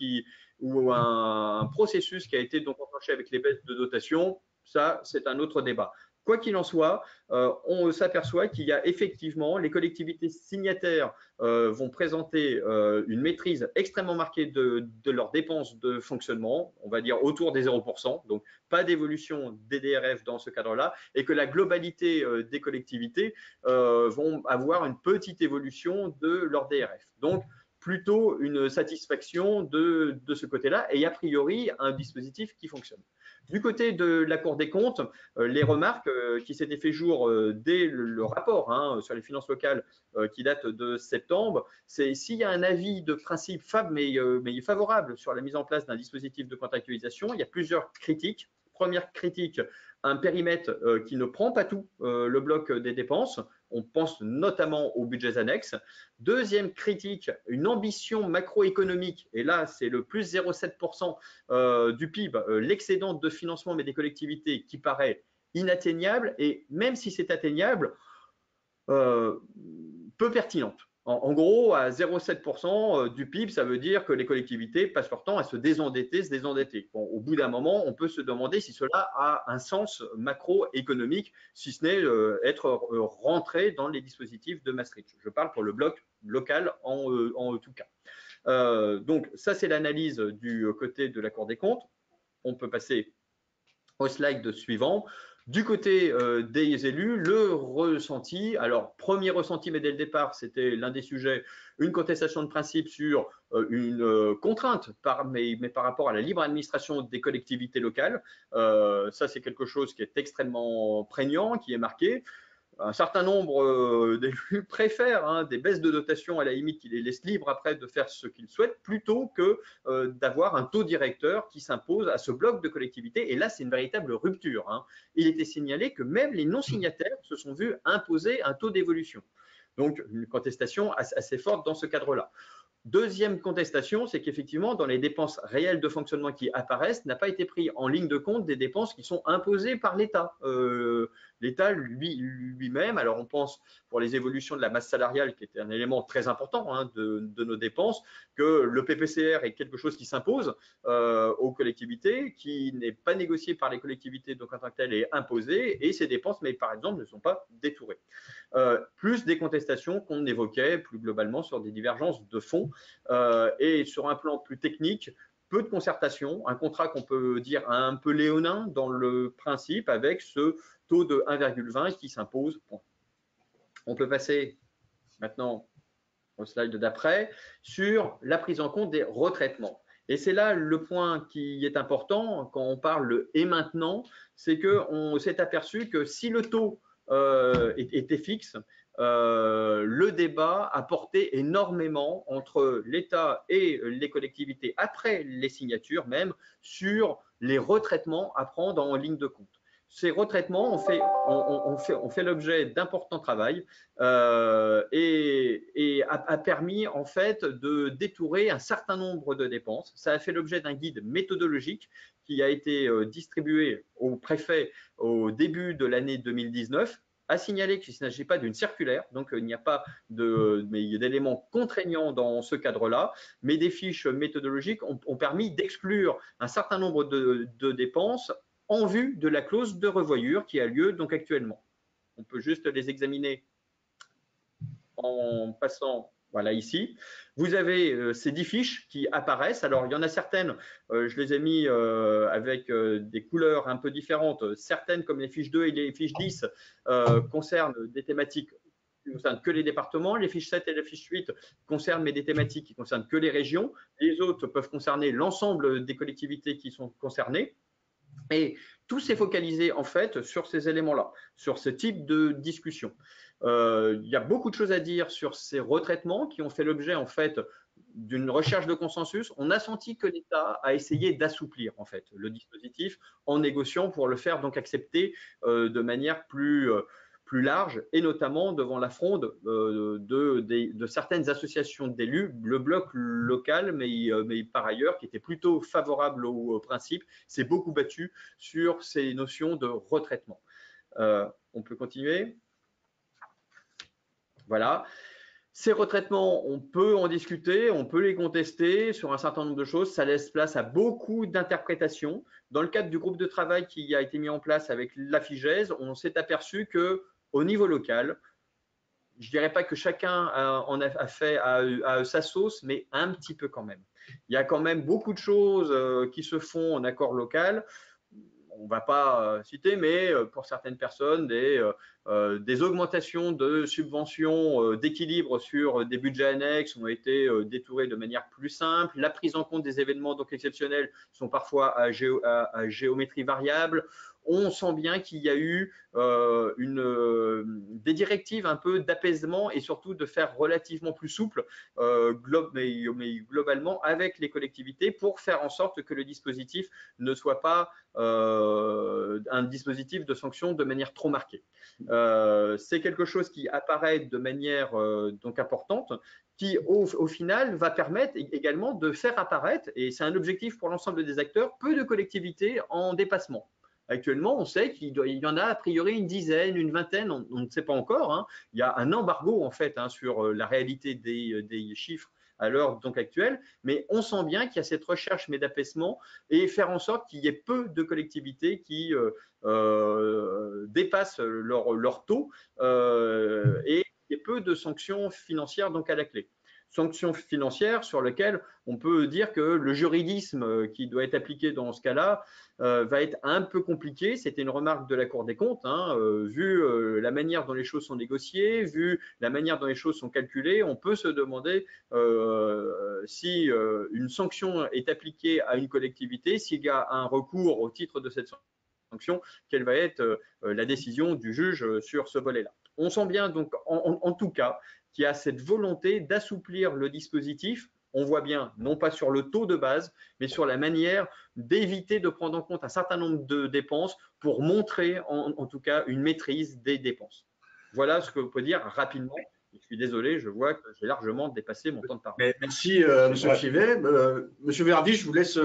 ou un processus qui a été donc enclenché avec les baisses de dotation. Ça, c'est un autre débat. Quoi qu'il en soit, on s'aperçoit qu'il y a effectivement, les collectivités signataires vont présenter une maîtrise extrêmement marquée de leurs dépenses de fonctionnement, on va dire autour des 0%, donc pas d'évolution des DRF dans ce cadre-là, et que la globalité des collectivités vont avoir une petite évolution de leur DRF. Donc, plutôt une satisfaction de ce côté-là, et a priori, un dispositif qui fonctionne. Du côté de la Cour des comptes, les remarques qui s'étaient fait jour dès le rapport sur les finances locales qui date de septembre, c'est s'il y a un avis de principe mais favorable sur la mise en place d'un dispositif de contractualisation, il y a plusieurs critiques. Première critique, un périmètre qui ne prend pas tout le bloc des dépenses. On pense notamment aux budgets annexes. Deuxième critique, une ambition macroéconomique, et là c'est le plus 0,7% du PIB, l'excédent de financement mais des collectivités qui paraît inatteignable, et même si c'est atteignable, peu pertinente. En gros, à 0,7% du PIB, ça veut dire que les collectivités passent leur temps à se désendetter. Bon, au bout d'un moment, on peut se demander si cela a un sens macroéconomique, si ce n'est être rentré dans les dispositifs de Maastricht. Je parle pour le bloc local en tout cas. Donc, ça, c'est l'analyse du côté de la Cour des comptes. On peut passer au slide suivant. Du côté des élus, le ressenti, alors premier ressenti, mais dès le départ, c'était l'un des sujets, une contestation de principe sur une contrainte, mais par rapport à la libre administration des collectivités locales. Ça, c'est quelque chose qui est extrêmement prégnant, qui est marqué. Un certain nombre d'élus préfèrent des baisses de dotation à la limite qui les laissent libres après de faire ce qu'ils souhaitent plutôt que d'avoir un taux directeur qui s'impose à ce bloc de collectivités. Et là, c'est une véritable rupture. Il était signalé que même les non-signataires se sont vus imposer un taux d'évolution. Donc, une contestation assez forte dans ce cadre-là. Deuxième contestation, c'est qu'effectivement, dans les dépenses réelles de fonctionnement qui apparaissent, n'a pas été pris en ligne de compte des dépenses qui sont imposées par l'État. L'État lui-même, alors on pense pour les évolutions de la masse salariale, qui était un élément très important de nos dépenses, que le PPCR est quelque chose qui s'impose aux collectivités, qui n'est pas négocié par les collectivités, donc en tant que tel est imposé, et ces dépenses, mais par exemple, ne sont pas détourées. Plus des contestations qu'on évoquait plus globalement sur des divergences de fond, et sur un plan plus technique, peu de concertation, un contrat qu'on peut dire un peu léonin dans le principe avec ce taux de 1,20 qui s'impose. Bon. On peut passer maintenant au slide d'après sur la prise en compte des retraitements. Et c'est là le point qui est important quand on parle et maintenant, c'est qu'on s'est aperçu que si le taux était fixe, le débat a porté énormément entre l'État et les collectivités, après les signatures même, sur les retraitements à prendre en ligne de compte. Ces retraitements ont fait l'objet d'importants travaux et a permis en fait de détourer un certain nombre de dépenses. Ça a fait l'objet d'un guide méthodologique qui a été distribué au préfet au début de l'année 2019. À signaler qu'il ne s'agit pas d'une circulaire, donc il n'y a pas d'éléments contraignants dans ce cadre-là, mais des fiches méthodologiques ont permis d'exclure un certain nombre de dépenses en vue de la clause de revoyure qui a lieu donc actuellement. On peut juste les examiner en passant, voilà, ici. Vous avez ces 10 fiches qui apparaissent. Alors, il y en a certaines, je les ai mis avec des couleurs un peu différentes. Certaines, comme les fiches 2 et les fiches 10, concernent des thématiques qui ne concernent que les départements. Les fiches 7 et les fiches 8 concernent des thématiques qui ne concernent que les régions. Les autres peuvent concerner l'ensemble des collectivités qui sont concernées. Et tout s'est focalisé en fait sur ces éléments-là, sur ce type de discussion. Il y a beaucoup de choses à dire sur ces retraitements qui ont fait l'objet en fait d'une recherche de consensus. On a senti que l'État a essayé d'assouplir en fait le dispositif en négociant pour le faire donc accepter de manière plus large, et notamment devant la fronde de certaines associations d'élus, le bloc local, mais par ailleurs, qui était plutôt favorable au principe, s'est beaucoup battu sur ces notions de retraitement. On peut continuer. Voilà. Ces retraitements, on peut en discuter, on peut les contester sur un certain nombre de choses. Ça laisse place à beaucoup d'interprétations. Dans le cadre du groupe de travail qui a été mis en place avec la FIGES, on s'est aperçu que au niveau local, je ne dirais pas que chacun en a fait à sa sauce, mais un petit peu quand même. Il y a quand même beaucoup de choses qui se font en accord local. On ne va pas citer, mais pour certaines personnes, des augmentations de subventions d'équilibre sur des budgets annexes ont été détourées de manière plus simple. La prise en compte des événements donc exceptionnels sont parfois à géométrie variable. On sent bien qu'il y a eu des directives un peu d'apaisement et surtout de faire relativement plus souple, mais globalement avec les collectivités, pour faire en sorte que le dispositif ne soit pas un dispositif de sanction de manière trop marquée. C'est quelque chose qui apparaît de manière donc importante, qui au final va permettre également de faire apparaître, et c'est un objectif pour l'ensemble des acteurs, peu de collectivités en dépassement. Actuellement, on sait qu'il y en a a priori une dizaine, une vingtaine, on ne sait pas encore. Hein. Il y a un embargo en fait sur la réalité des chiffres à l'heure donc actuelle, mais on sent bien qu'il y a cette recherche mais d'apaisement et faire en sorte qu'il y ait peu de collectivités qui dépassent leur taux et qu'il y ait peu de sanctions financières donc à la clé. Sanctions financières sur lesquelles on peut dire que le juridisme qui doit être appliqué dans ce cas-là va être un peu compliqué. C'était une remarque de la Cour des comptes, hein, vu la manière dont les choses sont négociées, vu la manière dont les choses sont calculées, on peut se demander si une sanction est appliquée à une collectivité, s'il y a un recours au titre de cette sanction, quelle va être la décision du juge sur ce volet-là. On sent bien donc en tout cas qu'il y a cette volonté d'assouplir le dispositif. On voit bien, non pas sur le taux de base, mais sur la manière d'éviter de prendre en compte un certain nombre de dépenses pour montrer en tout cas une maîtrise des dépenses. Voilà ce que vous pouvez dire rapidement. Je suis désolé, je vois que j'ai largement dépassé mon temps de parole.
Merci, Monsieur Fievet. Monsieur Verdi, je vous laisse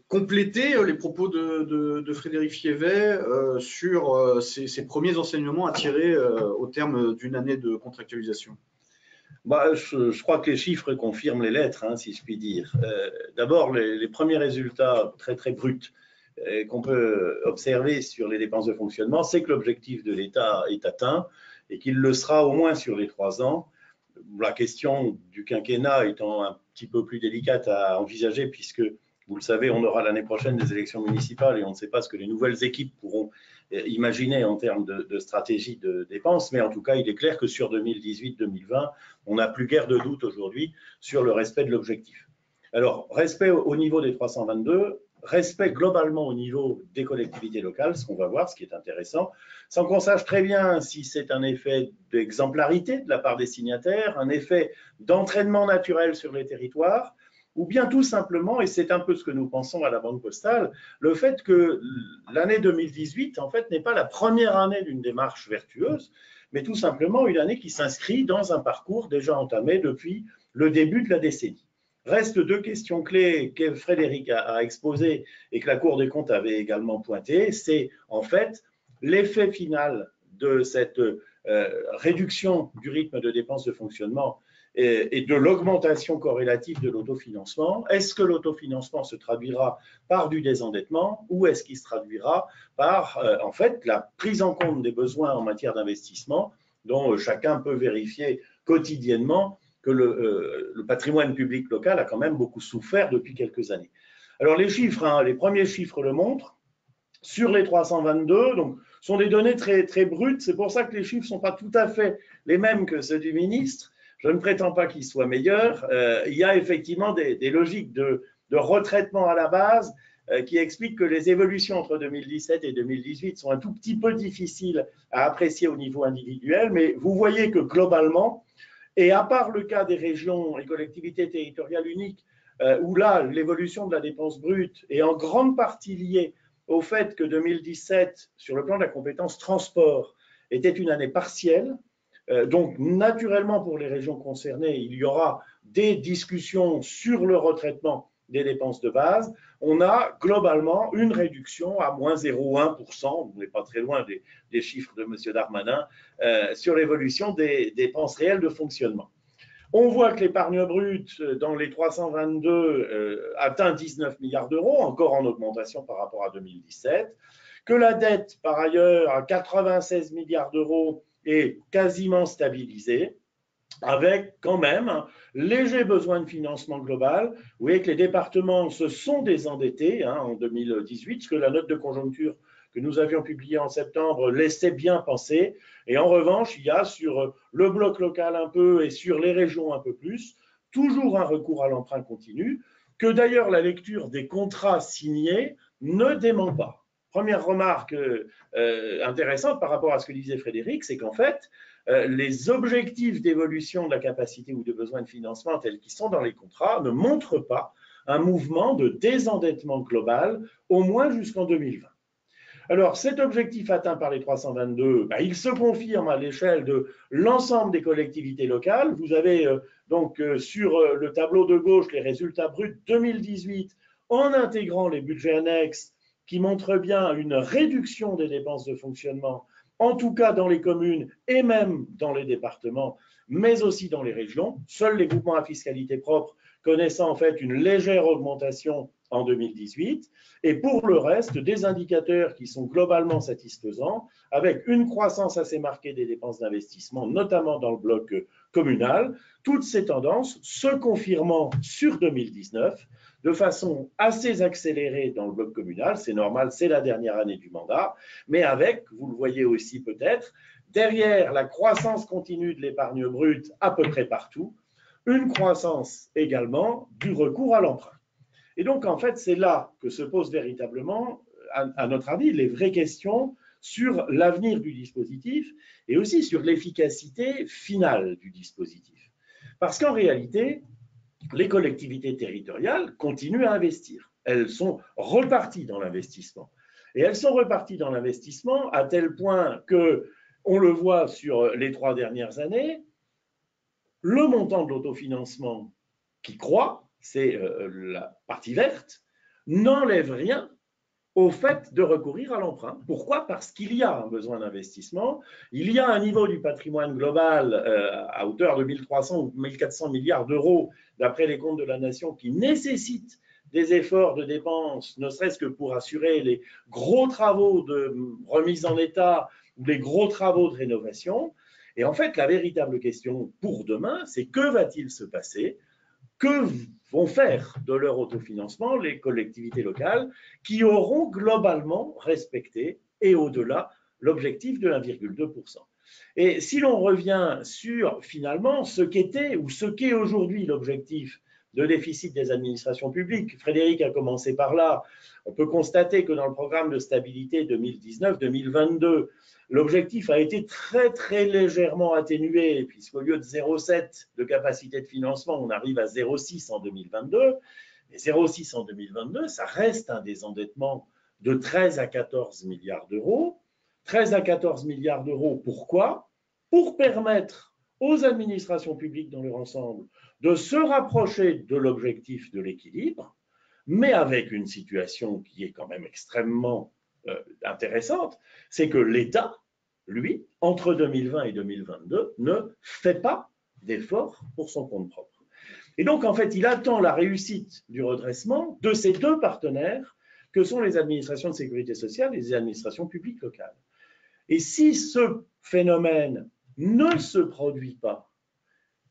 compléter les propos de Frédéric Fievet sur ces premiers enseignements à tirer au terme d'une année de contractualisation.
Je crois que les chiffres confirment les lettres, hein, si je puis dire. D'abord, les premiers résultats très très bruts qu'on peut observer sur les dépenses de fonctionnement, c'est que l'objectif de l'État est atteint et qu'il le sera au moins sur les 3 ans. La question du quinquennat étant un petit peu plus délicate à envisager, puisque vous le savez, on aura l'année prochaine des élections municipales et on ne sait pas ce que les nouvelles équipes pourront imaginer en termes de stratégie de dépenses. Mais en tout cas, il est clair que sur 2018-2020, on n'a plus guère de doute aujourd'hui sur le respect de l'objectif. Alors, respect au niveau des 322, respect globalement au niveau des collectivités locales, ce qu'on va voir, ce qui est intéressant, sans qu'on sache très bien si c'est un effet d'exemplarité de la part des signataires, un effet d'entraînement naturel sur les territoires, ou bien tout simplement, et c'est un peu ce que nous pensons à la Banque Postale, le fait que l'année 2018, en fait, n'est pas la première année d'une démarche vertueuse, mais tout simplement une année qui s'inscrit dans un parcours déjà entamé depuis le début de la décennie. Restent deux questions clés que Frédéric a exposées et que la Cour des comptes avait également pointées. C'est en fait l'effet final de cette réduction du rythme de dépenses de fonctionnement et de l'augmentation corrélative de l'autofinancement. Est-ce que l'autofinancement se traduira par du désendettement ou est-ce qu'il se traduira par en fait la prise en compte des besoins en matière d'investissement dont chacun peut vérifier quotidiennement que le patrimoine public local a quand même beaucoup souffert depuis quelques années. Alors les chiffres, hein, les premiers chiffres le montrent. Sur les 322, donc, sont des données très, très brutes. C'est pour ça que les chiffres ne sont pas tout à fait les mêmes que ceux du ministre. Je ne prétends pas qu'ils soient meilleurs. Il y a effectivement des logiques de retraitement à la base qui expliquent que les évolutions entre 2017 et 2018 sont un tout petit peu difficiles à apprécier au niveau individuel, mais vous voyez que globalement, et à part le cas des régions et collectivités territoriales uniques, où là, l'évolution de la dépense brute est en grande partie liée au fait que 2017, sur le plan de la compétence transport, était une année partielle. Donc, naturellement, pour les régions concernées, il y aura des discussions sur le retraitement des dépenses de base. On a globalement une réduction à moins 0,1%, on n'est pas très loin des chiffres de M. Darmanin, sur l'évolution des dépenses réelles de fonctionnement. On voit que l'épargne brute dans les 322 atteint 19 milliards d'euros, encore en augmentation par rapport à 2017, que la dette, par ailleurs, à 96 milliards d'euros, est quasiment stabilisée, avec quand même un léger besoin de financement global. Vous voyez que les départements se sont désendettés en 2018, ce que la note de conjoncture que nous avions publiée en septembre laissait bien penser. Et en revanche, il y a sur le bloc local un peu et sur les régions un peu plus, toujours un recours à l'emprunt continu, que d'ailleurs la lecture des contrats signés ne dément pas. Première remarque intéressante par rapport à ce que disait Frédéric, c'est qu'en fait, les objectifs d'évolution de la capacité ou de besoin de financement tels qu'ils sont dans les contrats ne montrent pas un mouvement de désendettement global, au moins jusqu'en 2020. Alors, cet objectif atteint par les 322, il se confirme à l'échelle de l'ensemble des collectivités locales. Vous avez donc sur le tableau de gauche les résultats bruts 2018 en intégrant les budgets annexes qui montrent bien une réduction des dépenses de fonctionnement, en tout cas dans les communes et même dans les départements, mais aussi dans les régions. Seuls les groupements à fiscalité propre connaissant en fait une légère augmentation en 2018, et pour le reste, des indicateurs qui sont globalement satisfaisants, avec une croissance assez marquée des dépenses d'investissement, notamment dans le bloc communal, toutes ces tendances se confirmant sur 2019 de façon assez accélérée dans le bloc communal, c'est normal, c'est la dernière année du mandat, mais avec, vous le voyez aussi peut-être, derrière la croissance continue de l'épargne brute à peu près partout, une croissance également du recours à l'emprunt. Et donc, en fait, c'est là que se posent véritablement, à notre avis, les vraies questions sur l'avenir du dispositif et aussi sur l'efficacité finale du dispositif. Parce qu'en réalité, les collectivités territoriales continuent à investir. Elles sont reparties dans l'investissement. Et elles sont reparties dans l'investissement à tel point que, on le voit sur les 3 dernières années, le montant de l'autofinancement qui croît, c'est la partie verte, n'enlève rien au fait de recourir à l'emprunt. Pourquoi? Parce qu'il y a un besoin d'investissement, il y a un niveau du patrimoine global à hauteur de 1300 ou 1400 milliards d'euros, d'après les comptes de la nation, qui nécessite des efforts de dépenses, ne serait-ce que pour assurer les gros travaux de remise en état ou les gros travaux de rénovation. Et en fait, la véritable question pour demain, c'est que va-t-il se passer? Que vont faire de leur autofinancement les collectivités locales qui auront globalement respecté et au-delà l'objectif de 1,2%. Et si l'on revient sur finalement ce qu'était ou ce qu'est aujourd'hui l'objectif de déficit des administrations publiques. Frédéric a commencé par là. On peut constater que dans le programme de stabilité 2019-2022, l'objectif a été très légèrement atténué, puisqu'au lieu de 0,7 de capacité de financement, on arrive à 0,6 en 2022. Mais 0,6 en 2022, ça reste un désendettement de 13 à 14 milliards d'euros. 13 à 14 milliards d'euros, pourquoi? Pour permettre aux administrations publiques dans leur ensemble de se rapprocher de l'objectif de l'équilibre, mais avec une situation qui est quand même extrêmement intéressante, c'est que l'État, lui, entre 2020 et 2022, ne fait pas d'efforts pour son compte propre. Et donc, en fait, il attend la réussite du redressement de ces deux partenaires que sont les administrations de sécurité sociale et les administrations publiques locales. Et si ce phénomène ne se produit pas,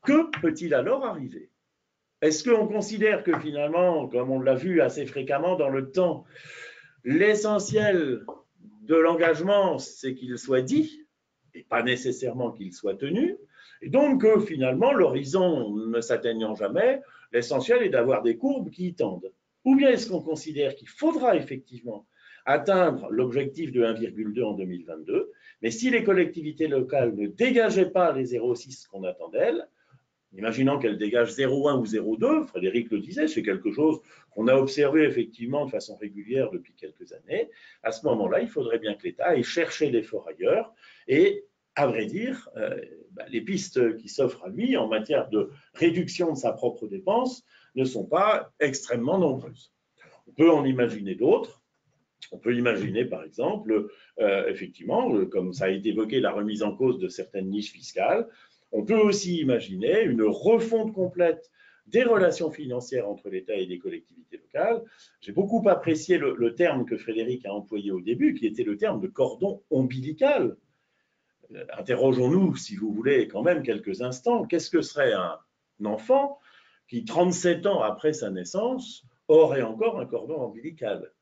que peut-il alors arriver? Est-ce qu'on considère que finalement, comme on l'a vu assez fréquemment dans le temps, l'essentiel de l'engagement, c'est qu'il soit dit, et pas nécessairement qu'il soit tenu, et donc finalement, l'horizon ne s'atteignant jamais, l'essentiel est d'avoir des courbes qui y tendent? Ou bien est-ce qu'on considère qu'il faudra effectivement atteindre l'objectif de 1,2 en 2022, mais si les collectivités locales ne dégageaient pas les 0,6 qu'on attend d'elles, imaginons qu'elles dégagent 0,1 ou 0,2, Frédéric le disait, c'est quelque chose qu'on a observé effectivement de façon régulière depuis quelques années, à ce moment-là, il faudrait bien que l'État aille chercher l'effort ailleurs et, à vrai dire, les pistes qui s'offrent à lui en matière de réduction de sa propre dépense ne sont pas extrêmement nombreuses. On peut en imaginer d'autres. On peut imaginer, par exemple, effectivement, comme ça a été évoqué, la remise en cause de certaines niches fiscales. On peut aussi imaginer une refonte complète des relations financières entre l'État et les collectivités locales. J'ai beaucoup apprécié le terme que Frédéric a employé au début, qui était le terme de cordon ombilical. Interrogeons-nous, si vous voulez, quand même quelques instants. Qu'est-ce que serait un enfant qui, 37 ans après sa naissance, aurait encore un cordon ombilical?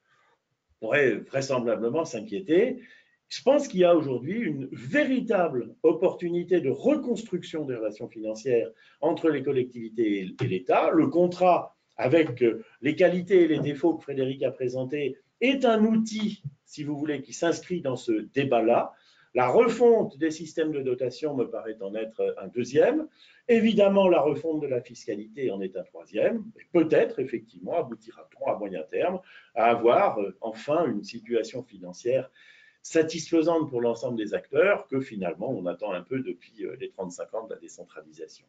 Pourrait vraisemblablement s'inquiéter. Je pense qu'il y a aujourd'hui une véritable opportunité de reconstruction des relations financières entre les collectivités et l'État. Le contrat, avec les qualités et les défauts que Frédéric a présentés, est un outil, si vous voulez, qui s'inscrit dans ce débat-là. La refonte des systèmes de dotation me paraît en être un deuxième. Évidemment, la refonte de la fiscalité en est un troisième. Et peut-être, effectivement, aboutira-t-on à moyen terme à avoir enfin une situation financière satisfaisante pour l'ensemble des acteurs que finalement on attend un peu depuis les 35 ans de la décentralisation.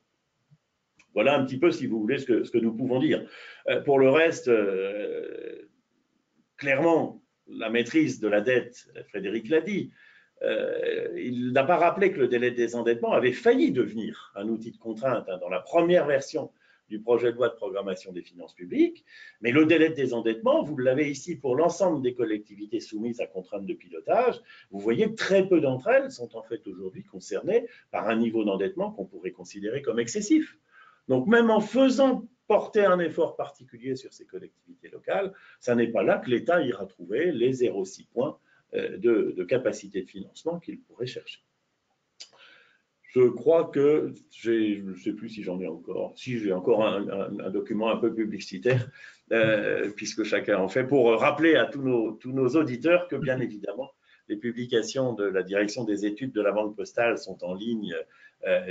Voilà un petit peu, si vous voulez, ce que nous pouvons dire. Pour le reste, clairement, la maîtrise de la dette, Frédéric l'a dit, il n'a pas rappelé que le délai de désendettement avait failli devenir un outil de contrainte dans la première version du projet de loi de programmation des finances publiques, mais le délai de désendettement, vous l'avez ici pour l'ensemble des collectivités soumises à contrainte de pilotage, vous voyez que très peu d'entre elles sont en fait aujourd'hui concernées par un niveau d'endettement qu'on pourrait considérer comme excessif. Donc même en faisant porter un effort particulier sur ces collectivités locales, ça n'est pas là que l'État ira trouver les 0,6 points de capacité de financement qu'il pourrait chercher. Je crois que, je ne sais plus si j'en ai encore, si j'ai encore un document un peu publicitaire, puisque chacun en fait, pour rappeler à tous nos auditeurs que bien évidemment, les publications de la direction des études de la Banque Postale sont en ligne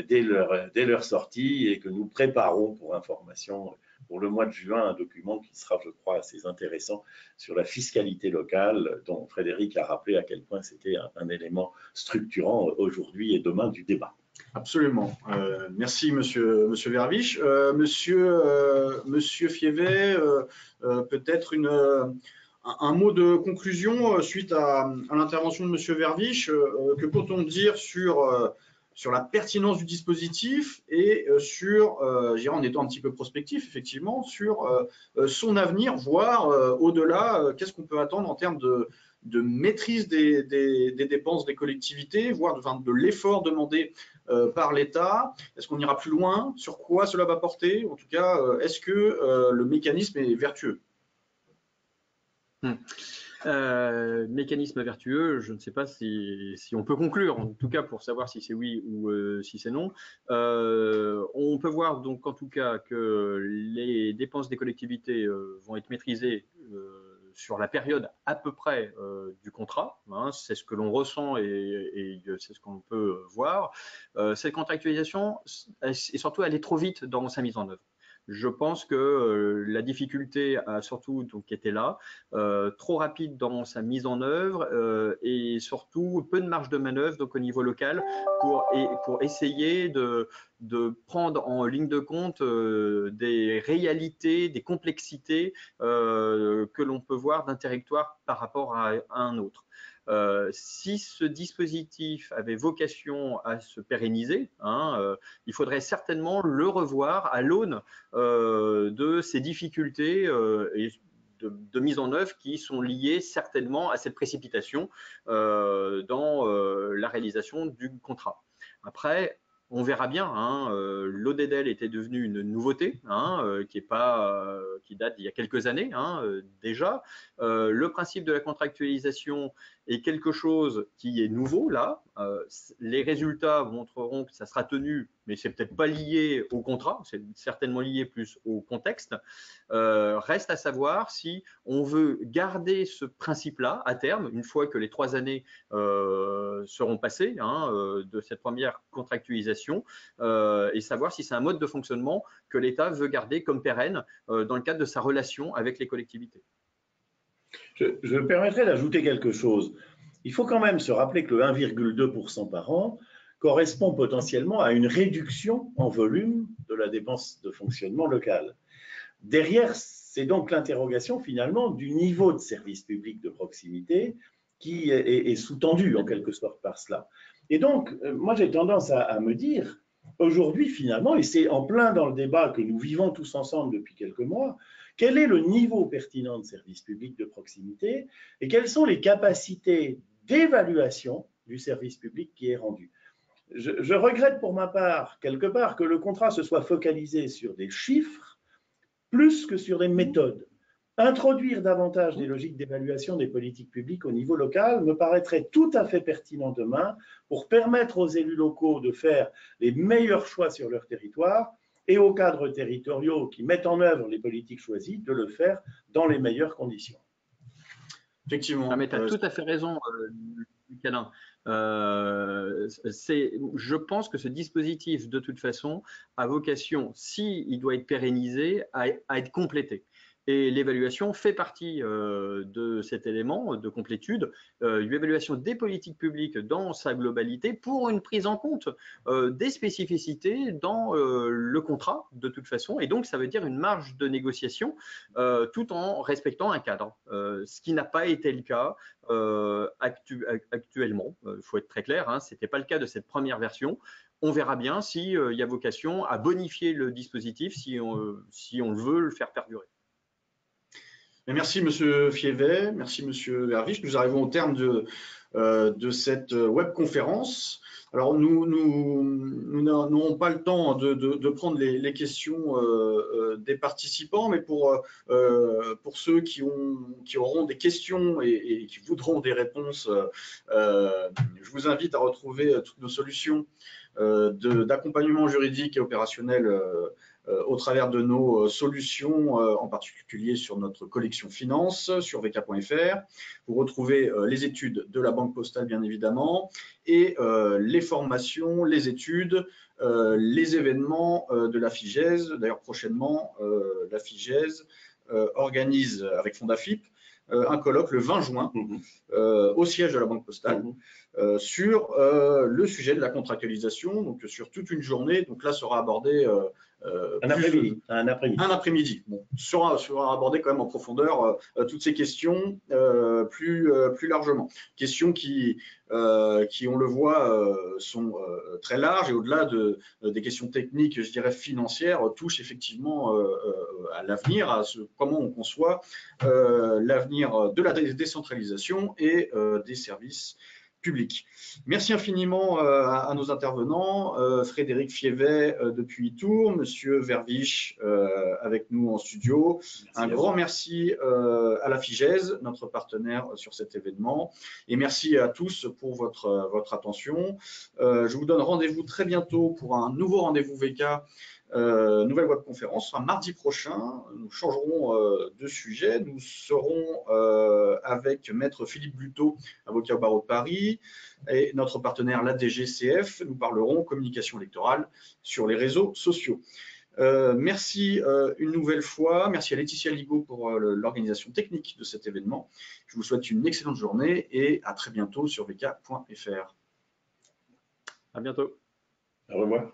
dès leur sortie et que nous préparons pour information pour le mois de juin un document qui sera, je crois, assez intéressant sur la fiscalité locale, dont Frédéric a rappelé à quel point c'était un élément structurant aujourd'hui et demain du débat.
Absolument. Merci, monsieur Verviche. Monsieur Fievet, peut-être un mot de conclusion suite à l'intervention de monsieur Verviche. Que peut-on dire sur la pertinence du dispositif et sur, je dirais en étant un petit peu prospectif, effectivement, sur son avenir, voire au-delà, qu'est-ce qu'on peut attendre en termes de maîtrise des dépenses des collectivités, voire de l'effort demandé par l'État? Est-ce qu'on ira plus loin? Sur quoi cela va porter? En tout cas, est-ce que le mécanisme est vertueux?
Mécanisme vertueux, je ne sais pas si on peut conclure, en tout cas pour savoir si c'est oui ou si c'est non. On peut voir donc en tout cas que les dépenses des collectivités vont être maîtrisées sur la période à peu près du contrat, hein, c'est ce que l'on ressent et c'est ce qu'on peut voir. Cette contractualisation est surtout allée trop vite dans sa mise en œuvre. Je pense que la difficulté a surtout donc été là, trop rapide dans sa mise en œuvre et surtout peu de marge de manœuvre donc au niveau local pour essayer de prendre en ligne de compte des réalités, des complexités que l'on peut voir d'un territoire par rapport à un autre. Si ce dispositif avait vocation à se pérenniser, hein, il faudrait certainement le revoir à l'aune de ces difficultés et de mise en œuvre qui sont liées certainement à cette précipitation dans la réalisation du contrat. Après, on verra bien, hein, l'ODEDEL était devenu une nouveauté, hein, qui date d'il y a quelques années hein, déjà. Le principe de la contractualisation est quelque chose qui est nouveau là. Les résultats montreront que ça sera tenu, mais c'est peut-être pas lié au contrat, c'est certainement lié plus au contexte. Reste à savoir si on veut garder ce principe-là à terme, une fois que les 3 années seront passées hein, de cette première contractualisation, et savoir si c'est un mode de fonctionnement que l'État veut garder comme pérenne dans le cadre de sa relation avec les collectivités.
Je me permettrai d'ajouter quelque chose. Il faut quand même se rappeler que le 1,2% par an correspond potentiellement à une réduction en volume de la dépense de fonctionnement locale. Derrière, c'est donc l'interrogation finalement du niveau de service public de proximité qui est sous-tendu en quelque sorte par cela. Et donc, moi j'ai tendance à me dire, aujourd'hui finalement, et c'est en plein dans le débat que nous vivons tous ensemble depuis quelques mois, quel est le niveau pertinent de service public de proximité et quelles sont les capacités d'évaluation du service public qui est rendu. Je regrette pour ma part, quelque part, que le contrat se soit focalisé sur des chiffres plus que sur des méthodes. Introduire davantage des logiques d'évaluation des politiques publiques au niveau local me paraîtrait tout à fait pertinent demain pour permettre aux élus locaux de faire les meilleurs choix sur leur territoire et aux cadres territoriaux qui mettent en œuvre les politiques choisies de le faire dans les meilleures conditions.
Effectivement. Mais tu as tout à fait raison, Calin. Je pense que ce dispositif, de toute façon, a vocation, s'il doit être pérennisé, à être complété. Et l'évaluation fait partie de cet élément de complétude, l'évaluation des politiques publiques dans sa globalité pour une prise en compte des spécificités dans le contrat de toute façon. Et donc, ça veut dire une marge de négociation tout en respectant un cadre, ce qui n'a pas été le cas actuellement. Il faut être très clair, hein, ce n'était pas le cas de cette première version. On verra bien s'il y a vocation à bonifier le dispositif si on veut le faire perdurer.
Merci Monsieur Fievet, merci Monsieur Hervich. Nous arrivons au terme de cette webconférence. Alors nous n'aurons pas le temps de prendre les questions des participants, mais pour ceux qui auront des questions et qui voudront des réponses, je vous invite à retrouver toutes nos solutions d'accompagnement juridique et opérationnel au travers de nos solutions, en particulier sur notre collection finance, sur vk.fr. Vous retrouvez les études de la Banque Postale, bien évidemment, et les formations, les études, les événements de la FIGES. D'ailleurs, prochainement, la FIGES organise, avec Fondafip, un colloque le 20 juin au siège de la Banque Postale sur le sujet de la contractualisation, donc sur toute une journée. Donc là sera abordé un après-midi. Bon, sera abordé quand même en profondeur toutes ces questions plus largement. Questions qui on le voit, sont très larges et au-delà des questions techniques, je dirais financières, touchent effectivement à l'avenir, à comment on conçoit l'avenir de la décentralisation et des services public. Merci infiniment à nos intervenants, Frédéric Fievet depuis Tours, Monsieur Verviche avec nous en studio. Un grand merci à la FIGES, notre partenaire sur cet événement. Et merci à tous pour votre attention. Je vous donne rendez-vous très bientôt pour un nouveau rendez-vous VK, nouvelle webconférence, mardi prochain. Nous changerons de sujet. Nous serons avec Maître Philippe Buteau, avocat au barreau de Paris, et notre partenaire la DGCF. Nous parlerons communication électorale sur les réseaux sociaux. Merci une nouvelle fois. Merci à Laetitia Ligo pour l'organisation technique de cet événement. Je vous souhaite une excellente journée et à très bientôt sur vk.fr.
À bientôt.
Au revoir.